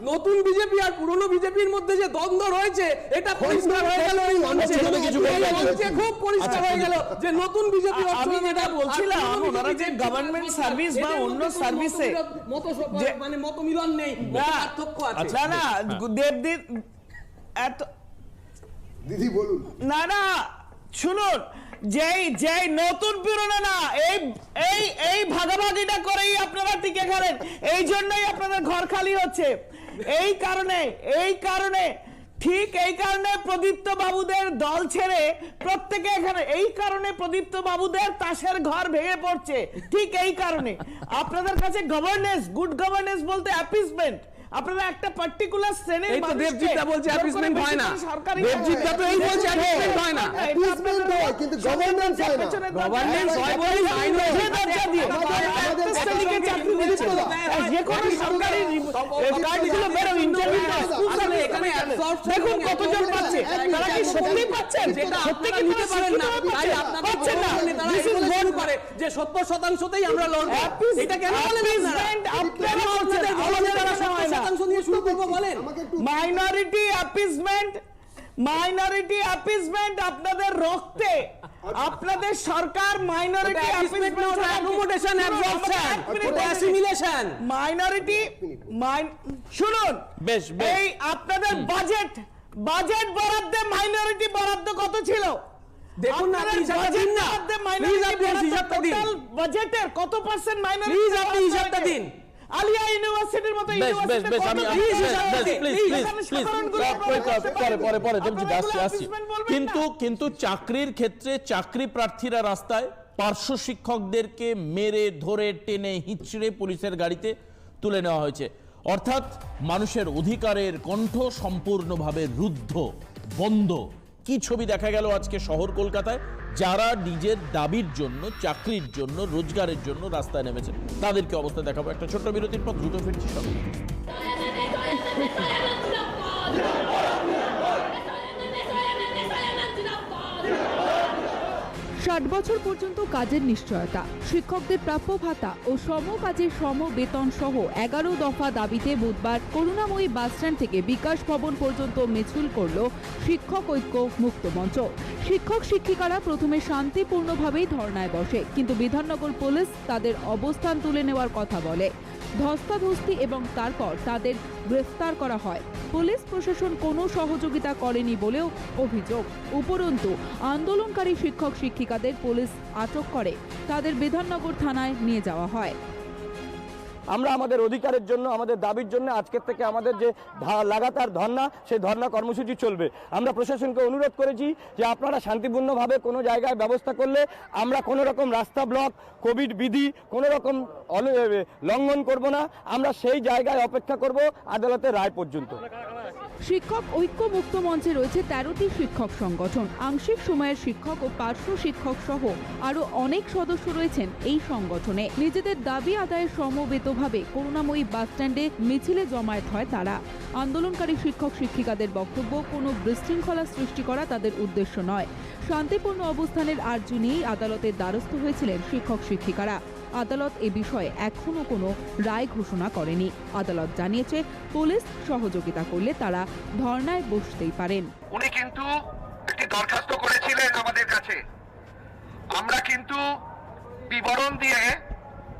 নতুন বিজেপি আর পুরনো বিজেপির মধ্যে যে দ্বন্দ্ব রয়েছে, এটা পরিষ্কার হয়ে গেল এই মঞ্চে, খুব পরিষ্কার হয়ে গেল যে নতুন বিজেপি। আমি যেটা বলছিলাম, ওনারা যে গভর্নমেন্ট সার্ভিস বা অন্য সার্ভিসে মানে মত মিলন নেই, পার্থক্য আছে। না না দেবদীপ এত দিদি বলুন। না শুনুন, যেই নতুন পুরনো না, এই ভাগাভাগিটা করেই আপনারা টিকে গেলেন, এই জন্যই আপনাদের ঘর খালি হচ্ছে। এই কারণে ঠিক এই কারণে প্রদীপ্ত বাবুদের দল ছেড়ে প্রত্যেকে এখানে, এই কারণে প্রদীপ্ত বাবুদের তাসের ঘর ভেঙে পড়ছে, ঠিক এই কারণে। আপনাদের কাছে গভর্নেন্স, গুড গভর্নেন্স বলতে অ্যাপিসমেন্ট, আপনারা একটা পার্টিকুলার শ্রেণীর এই তো দেবজিৎদা বলছে অ্যাপিসমেন্ট হয় না, দেবজিৎদা তো এই বলছে অ্যাপিসমেন্ট হয় না, অ্যাপিসমেন্ট হয় কিন্তু গভর্নেন্স হয় না। গভর্নেন্স হয় বলে মাইনরিটি দরজা দিয়ে আমাদের শ্রেণীকে চাকরি দিচ্ছে, যে কোনো সরকারি কার্ডগুলো বেরো ইন্টারভিউ আসলে এখানে অ্যাবসর্ব দেখুন কতজন পাচ্ছে, তারা কি সত্যি পাচ্ছেন? যেটা আপনারা নিতে পারেন না, তাই আপনারা পাচ্ছেন না, তারা এই বলে শুরু করে যে 70%তেই আমরা লড়ব, এটা কেন বলেন না? আপনারা আপনাদের বলেন তারা সময় না নিয়ে শুরু করব বলেন। মাইনরিটি অ্যাপিসমেন্ট আপনাদের রক্তে, আপনাদের সরকার minority appeasement accommodation, absorption, assimilation, minority শুনুন, এই আপনাদের বাজেট বরাদ্দে মাইনরিটি বরাদ্দ কত ছিল দেখুন না, হিসাবটা দিন না প্লিজ, আপনি হিসাবটা দিন, বাজেটের কত পার্সেন্ট মাইনরিটি, প্লিজ আপনি হিসাবটা দিন। আলিয়া ইউনিভার্সিটির মতো কিন্তু চাকরির ক্ষেত্রে চাকরি প্রার্থীরা রাস্তায়, পার্শ্ব শিক্ষকদেরকে মেরে ধরে টেনে হিঁচড়ে পুলিশের গাড়িতে তুলে নেওয়া হয়েছে। অর্থাৎ মানুষের অধিকারের কণ্ঠ সম্পূর্ণভাবে রুদ্ধ, বন্ধ। কি ছবি দেখা গেল আজকে শহর কলকাতায়, যারা নিজের দাবির জন্য, চাকরির জন্য, রোজগারের জন্য রাস্তায় নেমেছেন, তাদেরকে অবস্থা দেখাবো। একটা ছোট্ট বিরতির পর দ্রুত ফিরছি সঙ্গে। 60 বছর পর্যন্ত কাজের নিশ্চয়তা, শিক্ষকদের প্রাপ্য ভাতা ও সম কাজের সম বেতন সহ 11 দফা দাবিতে বুধবার করুণাময়ী বাসস্ট্যান্ড থেকে বিকাশ ভবন পর্যন্ত মিছিল করল শিক্ষক ঐক্য মুক্ত মঞ্চ। শিক্ষক শিক্ষিকারা প্রথমে শান্তিপূর্ণভাবেই ধর্নায় বসে, কিন্তু বিধাননগর পুলিশ তাদের অবস্থান তুলে নেওয়ার কথা বলে। ধস্তাধস্তি এবং তারপর তাদের গ্রেফতার করা হয়। পুলিশ প্রশাসন কোনো সহযোগিতা করেনি বলেও অভিযোগ। উপরন্তু আন্দোলনকারী শিক্ষক শিক্ষিকাদের পুলিশ আটক করে তাদের বিধাননগর থানায় নিয়ে যাওয়া হয়। আমরা আমাদের অধিকারের জন্য, আমাদের দাবির জন্য আজকের থেকে আমাদের যে লাগাতার ধর্না, সেই ধর্না কর্মসূচি চলবে। আমরা প্রশাসনকে অনুরোধ করেছি যে আপনারা শান্তিপূর্ণভাবে কোনো জায়গায় ব্যবস্থা করলে আমরা কোনো রকম রাস্তা ব্লক, কোভিড বিধি কোনো রকম লঙ্ঘন করব না। আমরা সেই জায়গায় অপেক্ষা করব আদালতের রায় পর্যন্ত। শিক্ষক ঐক্য মুক্ত মঞ্চে রয়েছে 13টি শিক্ষক সংগঠন, আংশিক সময়ের শিক্ষক ও পার্শ্ব শিক্ষক সহ আরো অনেক সদস্য রয়েছেন এই সংগঠনে। নিজেদের দাবি আদায়ের সমবেতভাবে করুণাময়ী বাসস্ট্যান্ডে মিছিলে জমায়েত হয় তারা। আন্দোলনকারী শিক্ষক শিক্ষিকাদের বক্তব্য, কোনো বিশৃঙ্খলা সৃষ্টি করা তাদের উদ্দেশ্য নয়। শান্তিপূর্ণ অবস্থানের আর্জি নিয়েই আদালতের দ্বারস্থ হয়েছিলেন শিক্ষক শিক্ষিকারা। আদালত এ বিষয়ে এখনো কোনো রায় ঘোষণা করেনি। আদালত জানিয়েছে পুলিশ সহযোগিতা করলে তারা ধর্নায় বসতেই পারেন। উনি কিন্তু একটি দরখাস্ত করেছিলেন আমাদের কাছে, আমরা কিন্তু বিবরণ দিয়ে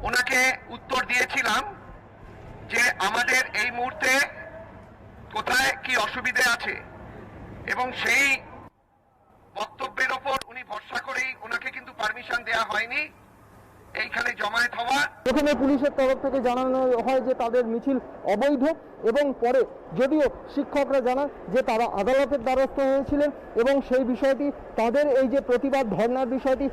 ওনাকে উত্তর দিয়েছিলাম যে আমাদের এই মুহূর্তে কোথায় কি অসুবিধা আছে, এবং সেই বক্তব্যের ওপর উনি ভরসা করেই ওনাকে কিন্তু পারমিশন দেওয়া হয়নি এইখানে জমায়েত হওয়া। প্রথমে পুলিশের তরফ থেকে জানানো হয় যে তাদের মিছিল অবৈধ, এবং পরে যদিও শিক্ষকরা জানান যে তারা আদালতের দ্বারস্থ হয়েছিলেন এবং সেই বিষয়টি, তাদের এই যে প্রতিবাদ ধর্নার বিষয়টি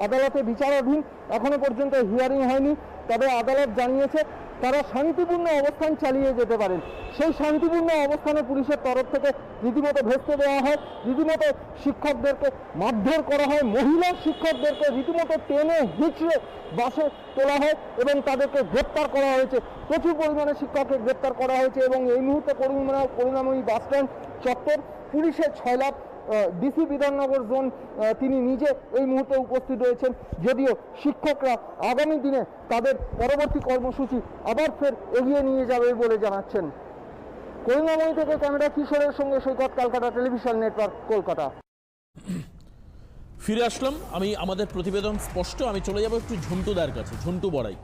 আদালতে বিচারাধীন, এখনো পর্যন্ত হিয়ারিং হয়নি। তবে আদালত জানিয়েছে তারা শান্তিপূর্ণ অবস্থান চালিয়ে যেতে পারেন। সেই শান্তিপূর্ণ অবস্থানে পুলিশের তরফ থেকে রীতিমতো ভেস্তে দেওয়া হয়, রীতিমতো শিক্ষকদেরকে মারধর করা হয়, মহিলা শিক্ষকদেরকে রীতিমতো টেনে হিঁচড়ে বাসে তোলা হয় এবং তাদেরকে গ্রেপ্তার করা হয়েছে। প্রচুর পরিমাণে শিক্ষককে গ্রেপ্তার করা হয়েছে এবং এই মুহূর্তে করুণাময়ী বাসস্ট্যান্ড চত্বর পুলিশের 6 লাখ ডিসি বিধাননগর জোন তিনি নিজে এই মুহূর্তে উপস্থিত রয়েছেন। যদিও শিক্ষকরা আগামী দিনে তাদের পরবর্তী কর্মসূচি আবার ফের এগিয়ে নিয়ে যাবে বলে জানাচ্ছেন। করুণাময়ী থেকে ক্যামেরা কিশোরের সঙ্গে সৈকত, কলকাতা টেলিভিশন নেটওয়ার্ক, কলকাতা। ফিরে আসলাম আমি, আমাদের প্রতিবেদন স্পষ্ট। আমি চলে যাব একটু ঝন্টুদার কাছে। ঝন্টু বড়াই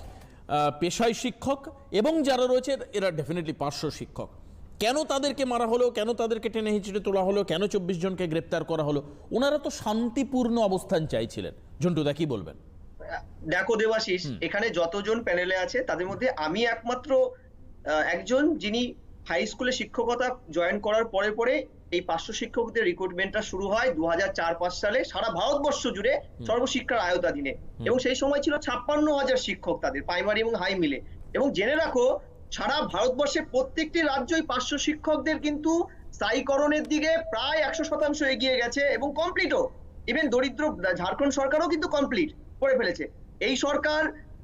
পেশায় শিক্ষক এবং যারা রয়েছে এরা ডেফিনেটলি পার্শ্ব শিক্ষক। কেন তাদেরকে মারা হলো, কেন তাদেরকে টেনে হিঁচড়ে তোলা হলো, কেন 24 জনকে গ্রেপ্তার করা হলো? ওনারা তো শান্তিপূর্ণ অবস্থান চাইছিলেন। ঝন্টুদা কি বলবেন? দেখো দেবাশিস, এখানে যতজন প্যানেলে আছে তাদের মধ্যে আমি একমাত্র একজন যিনি হাই স্কুলে শিক্ষকতা জয়েন করার পরে পরে এই পার্শ্ব শিক্ষকদের রিক্রুটমেন্টটা শুরু হয় 2004-5 সালে সারা ভারতবর্ষ জুড়ে সর্বশিক্ষার আয়তাধীনে, এবং সেই সময় ছিল 56,000 শিক্ষক তাদের প্রাইমারি এবং হাই মিলে। এবং জেনে রাখো সারা ভারতবর্ষে প্রত্যেকটি রাজ্যই পার্শ্ব শিক্ষকদের কিন্তু স্থায়ীকরণের দিকে প্রায় 100% এগিয়ে গেছে এবং কমপ্লিটও। ইভেন দরিদ্র ঝাড়খণ্ড সরকারও কিন্তু কমপ্লিট করে ফেলেছে। এই সরকার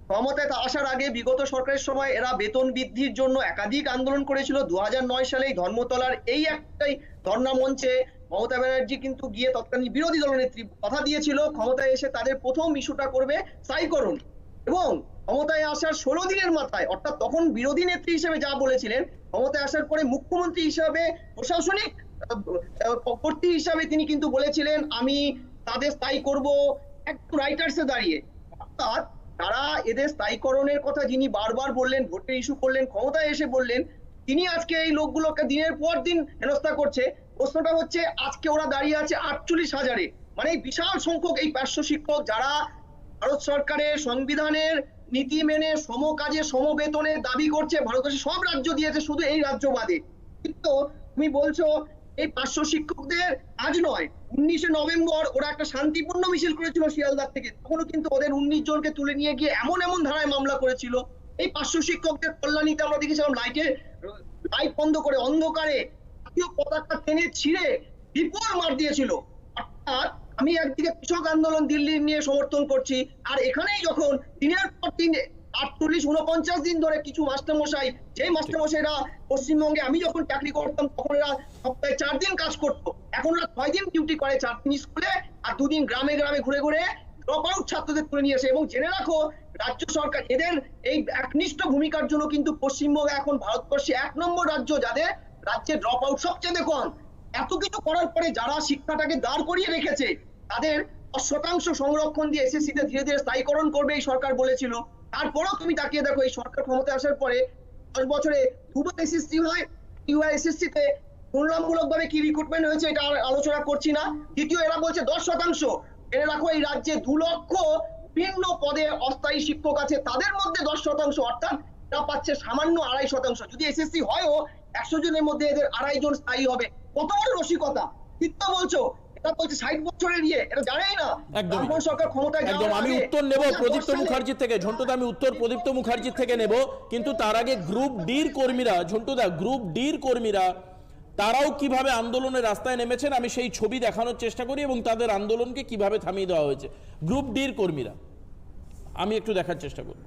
ক্ষমতায় আসার আগে বিগত সরকারের সময় এরা বেতন বৃদ্ধির জন্য একাধিক আন্দোলন করেছিল। 2009 সালে ধর্মতলার এই একটাই ধর্ণা মঞ্চে মমতা ব্যানার্জি কিন্তু গিয়ে তৎকালীন বিরোধী দলনেত্রী কথা দিয়েছিল ক্ষমতায় এসে তাদের প্রথম ইস্যুটা করবে স্থায়ীকরণ, এবং ক্ষমতায় আসার 16 দিনের মাথায়, অর্থাৎ তখন বিরোধী নেত্রী হিসেবে যা বলেছিলেন, ক্ষমতায় আসার পরে মুখ্যমন্ত্রী হিসাবে প্রশাসনিক কর্তৃ হিসাবে তিনি কিন্তু বলেছিলেন আমি তাদের স্থায়ী করব একটু রাইটার্সে দাঁড়িয়ে। অর্থাৎ তারা এদের স্থায়ীকরণের কথা যিনি বারবার বললেন, ভোটের ইস্যু করলেন, ক্ষমতায় এসে বললেন, তিনি আজকে এই লোকগুলোকে দিনের পর দিন হেনস্থা করছে। প্রশ্নটা হচ্ছে আজকে ওরা দাঁড়িয়ে আছে 48,000-এ, মানে বিশাল সংখ্যক এই পার্শ্ব শিক্ষক যারা ভারত সরকারের সংবিধানের নীতি মেনে সমকাজে সমবেতনের দাবি করছে। ভারতবর্ষের সব রাজ্য দিয়েছে, শুধু এই রাজ্য বাদে। কিন্তু তুমি বলছো এই পার্শ্ব শিক্ষকদের আজ নয়, 19শে নভেম্বর ওরা একটা শান্তিপূর্ণ মিছিল করেছিল শিয়ালদার থেকে, তখনও কিন্তু ওদের 19 জনকে তুলে নিয়ে গিয়ে এমন এমন ধারায় মামলা করেছিল। এই পার্শ্ব শিক্ষকদের কল্যাণীতে আমরা দেখেছিলাম লাইট বন্ধ করে অন্ধকারে জাতীয় পতাকা টেনে ছিঁড়ে বিপুল মার দিয়েছিল। অর্থাৎ আমি একদিকে কৃষক আন্দোলন দিল্লি নিয়ে সমর্থন করছি, আর এখানেই যখন দিনের পর দিন 48-49 দিন ধরে কিছু মাস্টারমশাই, যে মাস্টারমশাইরা পশ্চিমবঙ্গে আমি যখন চাকরি করতাম তখন এরা সপ্তাহে 4 দিন কাজ করতো, এখন ওরা 6 দিন ডিউটি করে, 4 দিন স্কুলে আর 2 দিন গ্রামে গ্রামে ঘুরে ঘুরে ড্রপ আউট ছাত্রদের তুলে নিয়ে আসে। এবং জেনে রাখো রাজ্য সরকার এদের এই একনিষ্ঠ ভূমিকার জন্য কিন্তু পশ্চিমবঙ্গ এখন ভারতবর্ষে 1 নম্বর রাজ্য যাদের রাজ্যে ড্রপ আউট সবচেয়ে কম। এত কিছু করার পরে যারা শিক্ষাটাকে দাঁড় করিয়ে রেখেছে তাদের 10% সংরক্ষণ দিয়ে এসএসসি তে ধীরে ধীরে স্থায়ীকরণ করবে এই সরকার বলেছিল। তারপরেও তুমি তাকিয়ে দেখো এই সরকার ক্ষমতায় আসার পরে 10 বছরে 2বার এসএসসি হয়। এসএসসি তে তুলনামূলক ভাবে কি রিক্রুটমেন্ট হয়েছে এটা আলোচনা করছি না। দ্বিতীয়, এরা বলছে 10%। এনে রাখো এই রাজ্যে 2 লক্ষ বিভিন্ন পদে অস্থায়ী শিক্ষক আছে, তাদের মধ্যে 10% অর্থাৎ তা পাচ্ছে সামান্য 2.5%। যদি এসএসসি হয়ও 100 জনের মধ্যে এদের 2.5 জন স্থায়ী হবে। কত বড় রসিকতা! চিত্ত বলছো, এটা বলছে 60 বছরের এটা জানেই না। একদম সরকার ক্ষমতায় একদম আমি উত্তর নেব প্রদীপ্ত মুখার্জি থেকে। ঝন্টুদা, আমি উত্তর প্রদীপ্ত মুখার্জি থেকে নেব, কিন্তু তার আগে গ্রুপ ডির কর্মীরা, ঝন্টুদা, গ্রুপ ডির কর্মীরা তারাও কিভাবে আন্দোলনের রাস্তায় নেমেছেন আমি সেই ছবি দেখানোর চেষ্টা করি এবং তাদের আন্দোলনকে কিভাবে থামিয়ে দেওয়া হয়েছে। গ্রুপ ডির কর্মীরা আমি একটু দেখার চেষ্টা করব।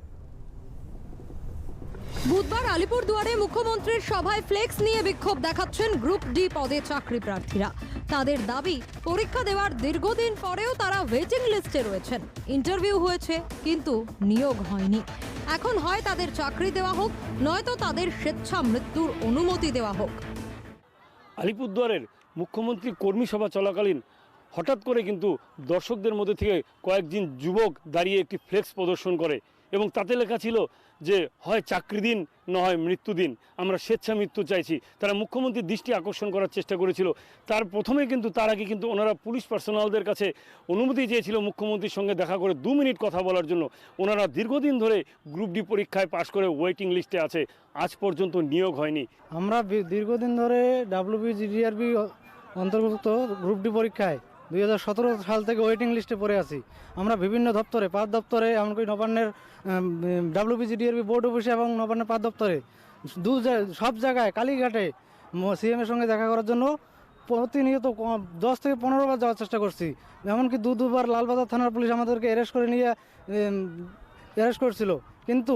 বুধবার আলিপুরদুয়ারে মুখ্যমন্ত্রীর সভায় ফ্লেক্স নিয়ে বিক্ষোভ দেখাচ্ছেন গ্রুপ ডি পদে চাকরি প্রার্থীরা। তাদের দাবি, পরীক্ষা দেওয়ার দীর্ঘদিন পরেও তারা ওয়েটিং লিস্টে রয়েছেন। ইন্টারভিউ হয়েছে কিন্তু নিয়োগ হয়নি। এখন হয় তাদের চাকরি দেওয়া হোক, নয়তো তাদের স্বেচ্ছা মৃত্যুর অনুমতি দেওয়া হোক। আলিপুরদুয়ারের মুখ্যমন্ত্রী কর্মী সভা চলাকালীন হঠাৎ করে কিন্তু দর্শকদের মধ্যে থেকে কয়েকজন যুবক দাঁড়িয়ে একটি ফ্লেক্স প্রদর্শন করে এবং তাতে লেখা ছিল যে হয় চাকরি দিন, না হয় মৃত্যু দিন, আমরা স্বেচ্ছা মৃত্যু চাইছি। তারা মুখ্যমন্ত্রীর দৃষ্টি আকর্ষণ করার চেষ্টা করেছিল। তার আগে কিন্তু ওনারা পুলিশ পার্সোনালদের কাছে অনুমতি চেয়েছিল মুখ্যমন্ত্রীর সঙ্গে দেখা করে 2 মিনিট কথা বলার জন্য। ওনারা দীর্ঘদিন ধরে গ্রুপ ডি পরীক্ষায় পাশ করে ওয়েটিং লিস্টে আছে, আজ পর্যন্ত নিয়োগ হয়নি। আমরা দীর্ঘদিন ধরে WBGDRB অন্তর্ভুক্ত গ্রুপ ডি পরীক্ষায় 2017 সাল থেকে ওয়েটিং লিস্টে পড়ে আছি। আমরা বিভিন্ন দপ্তরে, 5 দপ্তরে, এমনকি নবান্নের WBGDRB বোর্ড অফিসে এবং নবান্নের 5 দপ্তরে, সব জায়গায়, কালীঘাটে CM এর সঙ্গে দেখা করার জন্য প্রতিনিয়ত 10 থেকে 15 বার যাওয়ার চেষ্টা করছি। এমনকি দুবার লালবাজার থানার পুলিশ আমাদেরকে অ্যারেস্ট করছিল, কিন্তু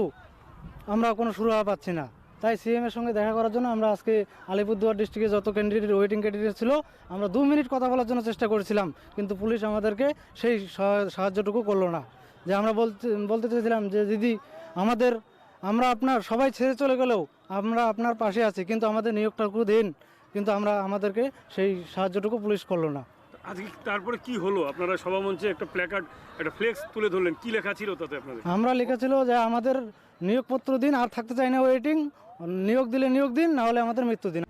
আমরা কোনো সুরাহা পাচ্ছি না। তাই CM এর সঙ্গে দেখা করার জন্য আমরা আজকে আলিপুরদুয়ার ডিস্ট্রিক্টে যত ক্যান্ডিডেট ওয়েটিং ক্যান্ডিডেট ছিল, আমরা 2 মিনিট কথা বলার জন্য চেষ্টা করেছিলাম, কিন্তু পুলিশ আমাদেরকে সেই সাহায্যটুকু করলো না। যে আমরা বলতে চেয়েছিলাম যে দিদি, আমরা আপনার সবাই ছেড়ে চলে গেলেও আমরা আপনার পাশে আছি, কিন্তু আমাদের নিয়োগটুকু দিন, কিন্তু আমাদেরকে সেই সাহায্যটুকু পুলিশ করলো না। আজকে তারপরে কি হলো? আপনারা সভামঞ্চে একটা প্ল্যাকার্ড, একটা ফ্লেক্স তুলে ধরলেন, কি লেখা ছিল তাতে আপনাদের? আমরা লেখা ছিল যে আমাদের নিয়োগপত্র দিন, আর থাকতে চাই না ওয়েটিং, নিয়োগ দিলে নিয়োগ দিন, না হলে আমাদের মৃত্যু দিন।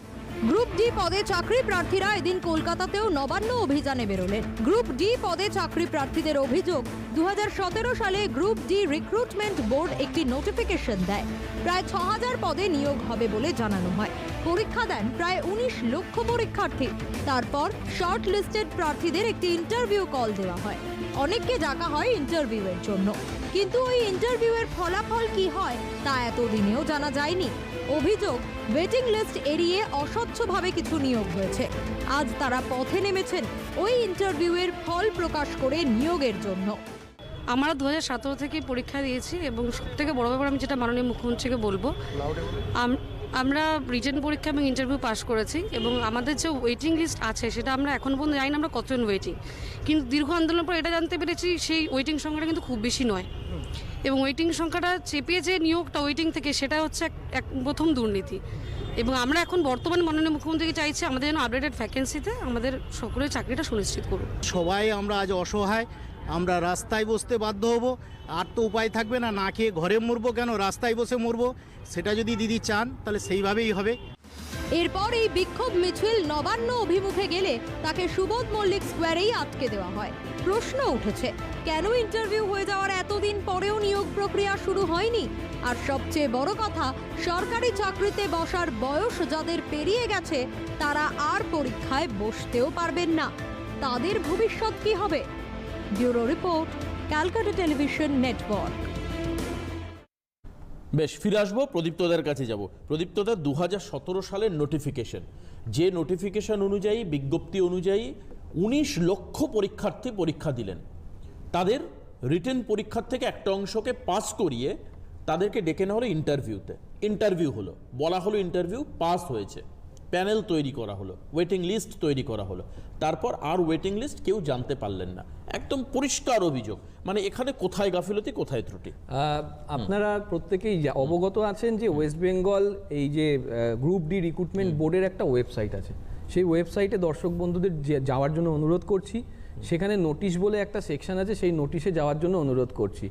গ্রুপ ডি পদে চাকরি প্রার্থীরা এদিন কলকাতাতেও নবান্ন অভিযানে বেরোলেন। গ্রুপ ডি পদে চাকরি প্রার্থীদের অভিযোগ, 2017 সালে গ্রুপ ডি রিক্রুটমেন্ট বোর্ড একটি নোটিফিকেশন দেয়। প্রায় 6000 পদে নিয়োগ হবে বলে জানানো হয়। পরীক্ষা দেন প্রায় 19 লক্ষ পরীক্ষার্থী। তারপর শর্ট লিস্টেড প্রার্থীদের একটি ইন্টারভিউ কল দেওয়া হয়। অনেককে ডাকা হয় ইন্টারভিউয়ের জন্য, কিন্তু ওই ইন্টারভিউয়ের ফলাফল কি হয় তা এতদিনেও জানা যায়নি। অভিযোগ, ওয়েটিং লিস্ট এড়িয়ে অস্বচ্ছভাবে কিছু নিয়োগ হয়েছে। আজ তারা পথে নেমেছেন ওই ইন্টারভিউয়ের ফল প্রকাশ করে নিয়োগের জন্য। আমরা 2017 থেকে পরীক্ষা দিয়েছি এবং সবথেকে বড় ব্যাপার আমি যেটা মাননীয় মুখ্যমন্ত্রীকে বলবো, আমরা রিটেন পরীক্ষা এবং ইন্টারভিউ পাস করেছি এবং আমাদের যে ওয়েটিং লিস্ট আছে সেটা আমরা এখন পর্যন্ত জানি না আমরা কতজন ওয়েটিং, কিন্তু দীর্ঘ আন্দোলনের পর এটা জানতে পেরেছি সেই ওয়েটিং সংখ্যাটা কিন্তু খুব বেশি নয় এবং ওয়েটিং সংখ্যাটা চেপিয়ে যে নিয়োগটা ওয়েটিং থেকে, সেটা হচ্ছে এক প্রথম দুর্নীতি। এবং আমরা এখন বর্তমান মাননীয় মুখ্যমন্ত্রীকে চাইছি আমাদের যেন আপডেটেড ভ্যাকেন্সিতে আমাদের সকলের চাকরিটা সুনিশ্চিত করুন। সবাই আমরা আজ অসহায়, আমরা রাস্তায় বসতে বাধ্য হব, আর তো উপায় থাকবে না, না খেয়ে ঘরে মরবো কেন, রাস্তায় বসে মরবো। সেটা যদি দিদি চান তাহলে সেইভাবেই হবে। এরপর এই বিক্ষোভ মিছিল নবান্ন অভিমুখে গেলে তাকে সুবোধ মল্লিক স্কোয়ারেই আটকে দেওয়া হয়। প্রশ্ন উঠেছে, কেন ইন্টারভিউ হয়ে যাওয়ার এতদিন পরেও নিয়োগ প্রক্রিয়া শুরু হয়নি? আর সবচেয়ে বড় কথা, সরকারি চাকরিতে বসার বয়স যাদের পেরিয়ে গেছে তারা আর পরীক্ষায় বসতেও পারবেন না। তাদের ভবিষ্যৎ কি হবে? Bureau report, Calcutta television network. বেশ, ফিরে আসবো, প্রদীপ্তদার কাছে যাব। প্রদীপ্তদা, 2017 সালের নোটিফিকেশন, যে নোটিফিকেশন অনুযায়ী, বিজ্ঞপ্তি অনুযায়ী 19 লক্ষ পরীক্ষার্থী পরীক্ষা দিলেন। তাদের রিটেন পরীক্ষার থেকে একটা অংশকে পাস করিয়ে তাদেরকে ডেকে নেওয়া হলো ইন্টারভিউতে। ইন্টারভিউ হলো, বলা হলো ইন্টারভিউ পাস হয়েছে, প্যানেল তৈরি করা হলো, ওয়েটিং লিস্ট তৈরি করা হলো। তারপর আর ওয়েটিং লিস্ট কেউ জানতে পারলেন না। একদম পরিষ্কার অভিযোগ। মানে এখানে কোথায় গাফিলতি, কোথায় ত্রুটি? আপনারা প্রত্যেকেই অবগত আছেন যে ওয়েস্ট বেঙ্গল এই যে গ্রুপ ডি রিক্রুটমেন্ট বোর্ডের একটা ওয়েবসাইট আছে। সেই ওয়েবসাইটে দর্শক বন্ধুদের যাওয়ার জন্য অনুরোধ করছি। সেখানে নোটিশ বলে একটা সেকশন আছে, সেই নোটিশে যাওয়ার জন্য অনুরোধ করছি।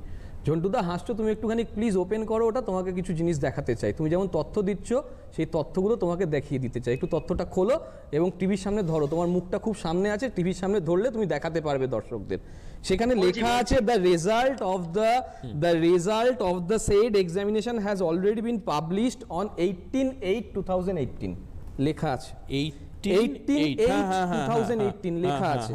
ঝন্টুদা হাসছো, তুমি একটুখানি প্লিজ ওপেন করো ওটা, তোমাকে কিছু জিনিস দেখাতে চাই। তুমি যেমন তথ্য দিচ্ছ সেই তথ্যগুলো তোমাকে দেখিয়ে দিতে চাই। একটু তথ্যটা খোলো এবং টিভির সামনে ধরো, তোমার মুখটা খুব সামনে আছে, টিভির সামনে ধরলে তুমি দেখাতে পারবে দর্শকদের। সেখানে লেখা আছে the result of the shed examination has already been published on 18/8/2018 লেখা আছে। 18/8/2018 লেখা আছে।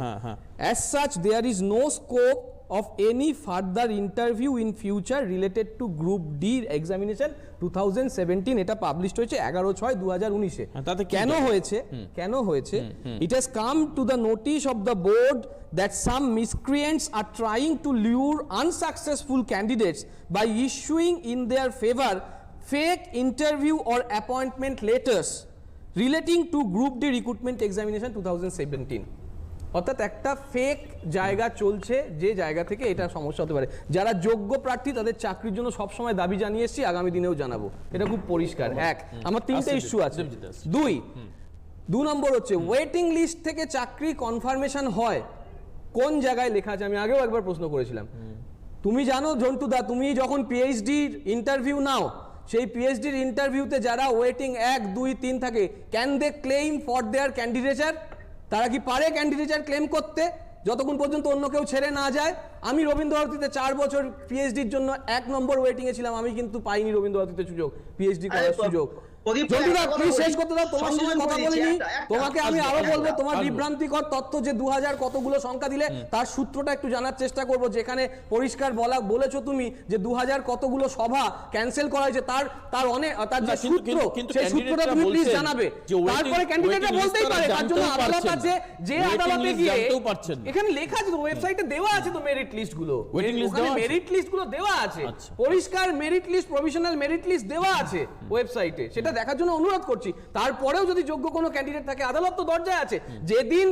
As such, there is no scope of any further interview in future related to Group D examination 2017. এটা পাবলিশড হয়েছে 11/6/2019-এ। কেন হয়েছে it has come to the notice of the board that some miscreants are trying to lure unsuccessful candidates by issuing in their favor fake interview or appointment letters relating to Group D recruitment examination 2017. অর্থাৎ একটা fake জায়গা চলছে, যে জায়গা থেকে এটা সমস্যা হতে পারে। যারা যোগ্য প্রার্থী তাদের চাকরির জন্য সবসময় দাবি জানিয়ে এসেছি, আগামী দিনেও জানাবো, এটা খুব পরিষ্কার। এক, আমার 3টে ইস্যু আছে। দু নম্বর হচ্ছে ওয়েটিং লিস্ট থেকে চাকরি কনফার্মেশন হয় কোন জায়গায় লেখা আছে? আমি আগেও একবার প্রশ্ন করেছিলাম। তুমি জানো ঝন্টুদা, তুমি যখন পিএইচডির ইন্টারভিউ নাও, সেই পিএইচডির ইন্টারভিউতে যারা ওয়েটিং 1, 2, 3 থাকে, can they claim for their candidature? তারা কি পারে ক্যান্ডিডেচার ক্লেম করতে যতক্ষণ পর্যন্ত অন্য কেউ ছেড়ে না যায়? আমি রবীন্দ্র ভারতীতে 4 বছর পিএইচডির জন্য 1 নম্বর ওয়েটিং এ ছিলাম, আমি কিন্তু পাইনি রবীন্দ্র ভারতীতে সুযোগ, পিএইচডি করার সুযোগ। শেষ করতে দাও, তোমার সঙ্গে কথা বলিনি, তোমাকে আমি আরো বলবো তোমার বিভ্রান্তিকর তথ্য যে 2000 কতগুলো সংখ্যা দিলে তার সূত্রটা একটু জানার চেষ্টা করবো, যেখানে পরিষ্কার বলেছো তুমি যে 2000 কতগুলো সভা ক্যান্সেল করা হয়েছে, তার অনেক তার যে সূত্র, সেই সূত্রটা তুমি প্লিজ জানাবে। তারপরে ক্যান্ডিডেটরা বলতেই পারে, তার জন্য আদালত আছে, যে আদালতে গিয়ে এখানে লেখা আছে, তো ওয়েবসাইটে দেওয়া আছে, তো মেরিট লিস্ট গুলো, ওখানে মেরিট লিস্ট গুলো দেওয়া আছে, পরিষ্কার merit list, provisional merit list দেওয়া আছে ওয়েবসাইটে, সেটা দেখার জন্য অনুরোধ করছি। তারপরেও যদি যোগ্য কোনো ক্যান্ডিডেট থাকে, আদালত তো দরজায় আছে। যেদিন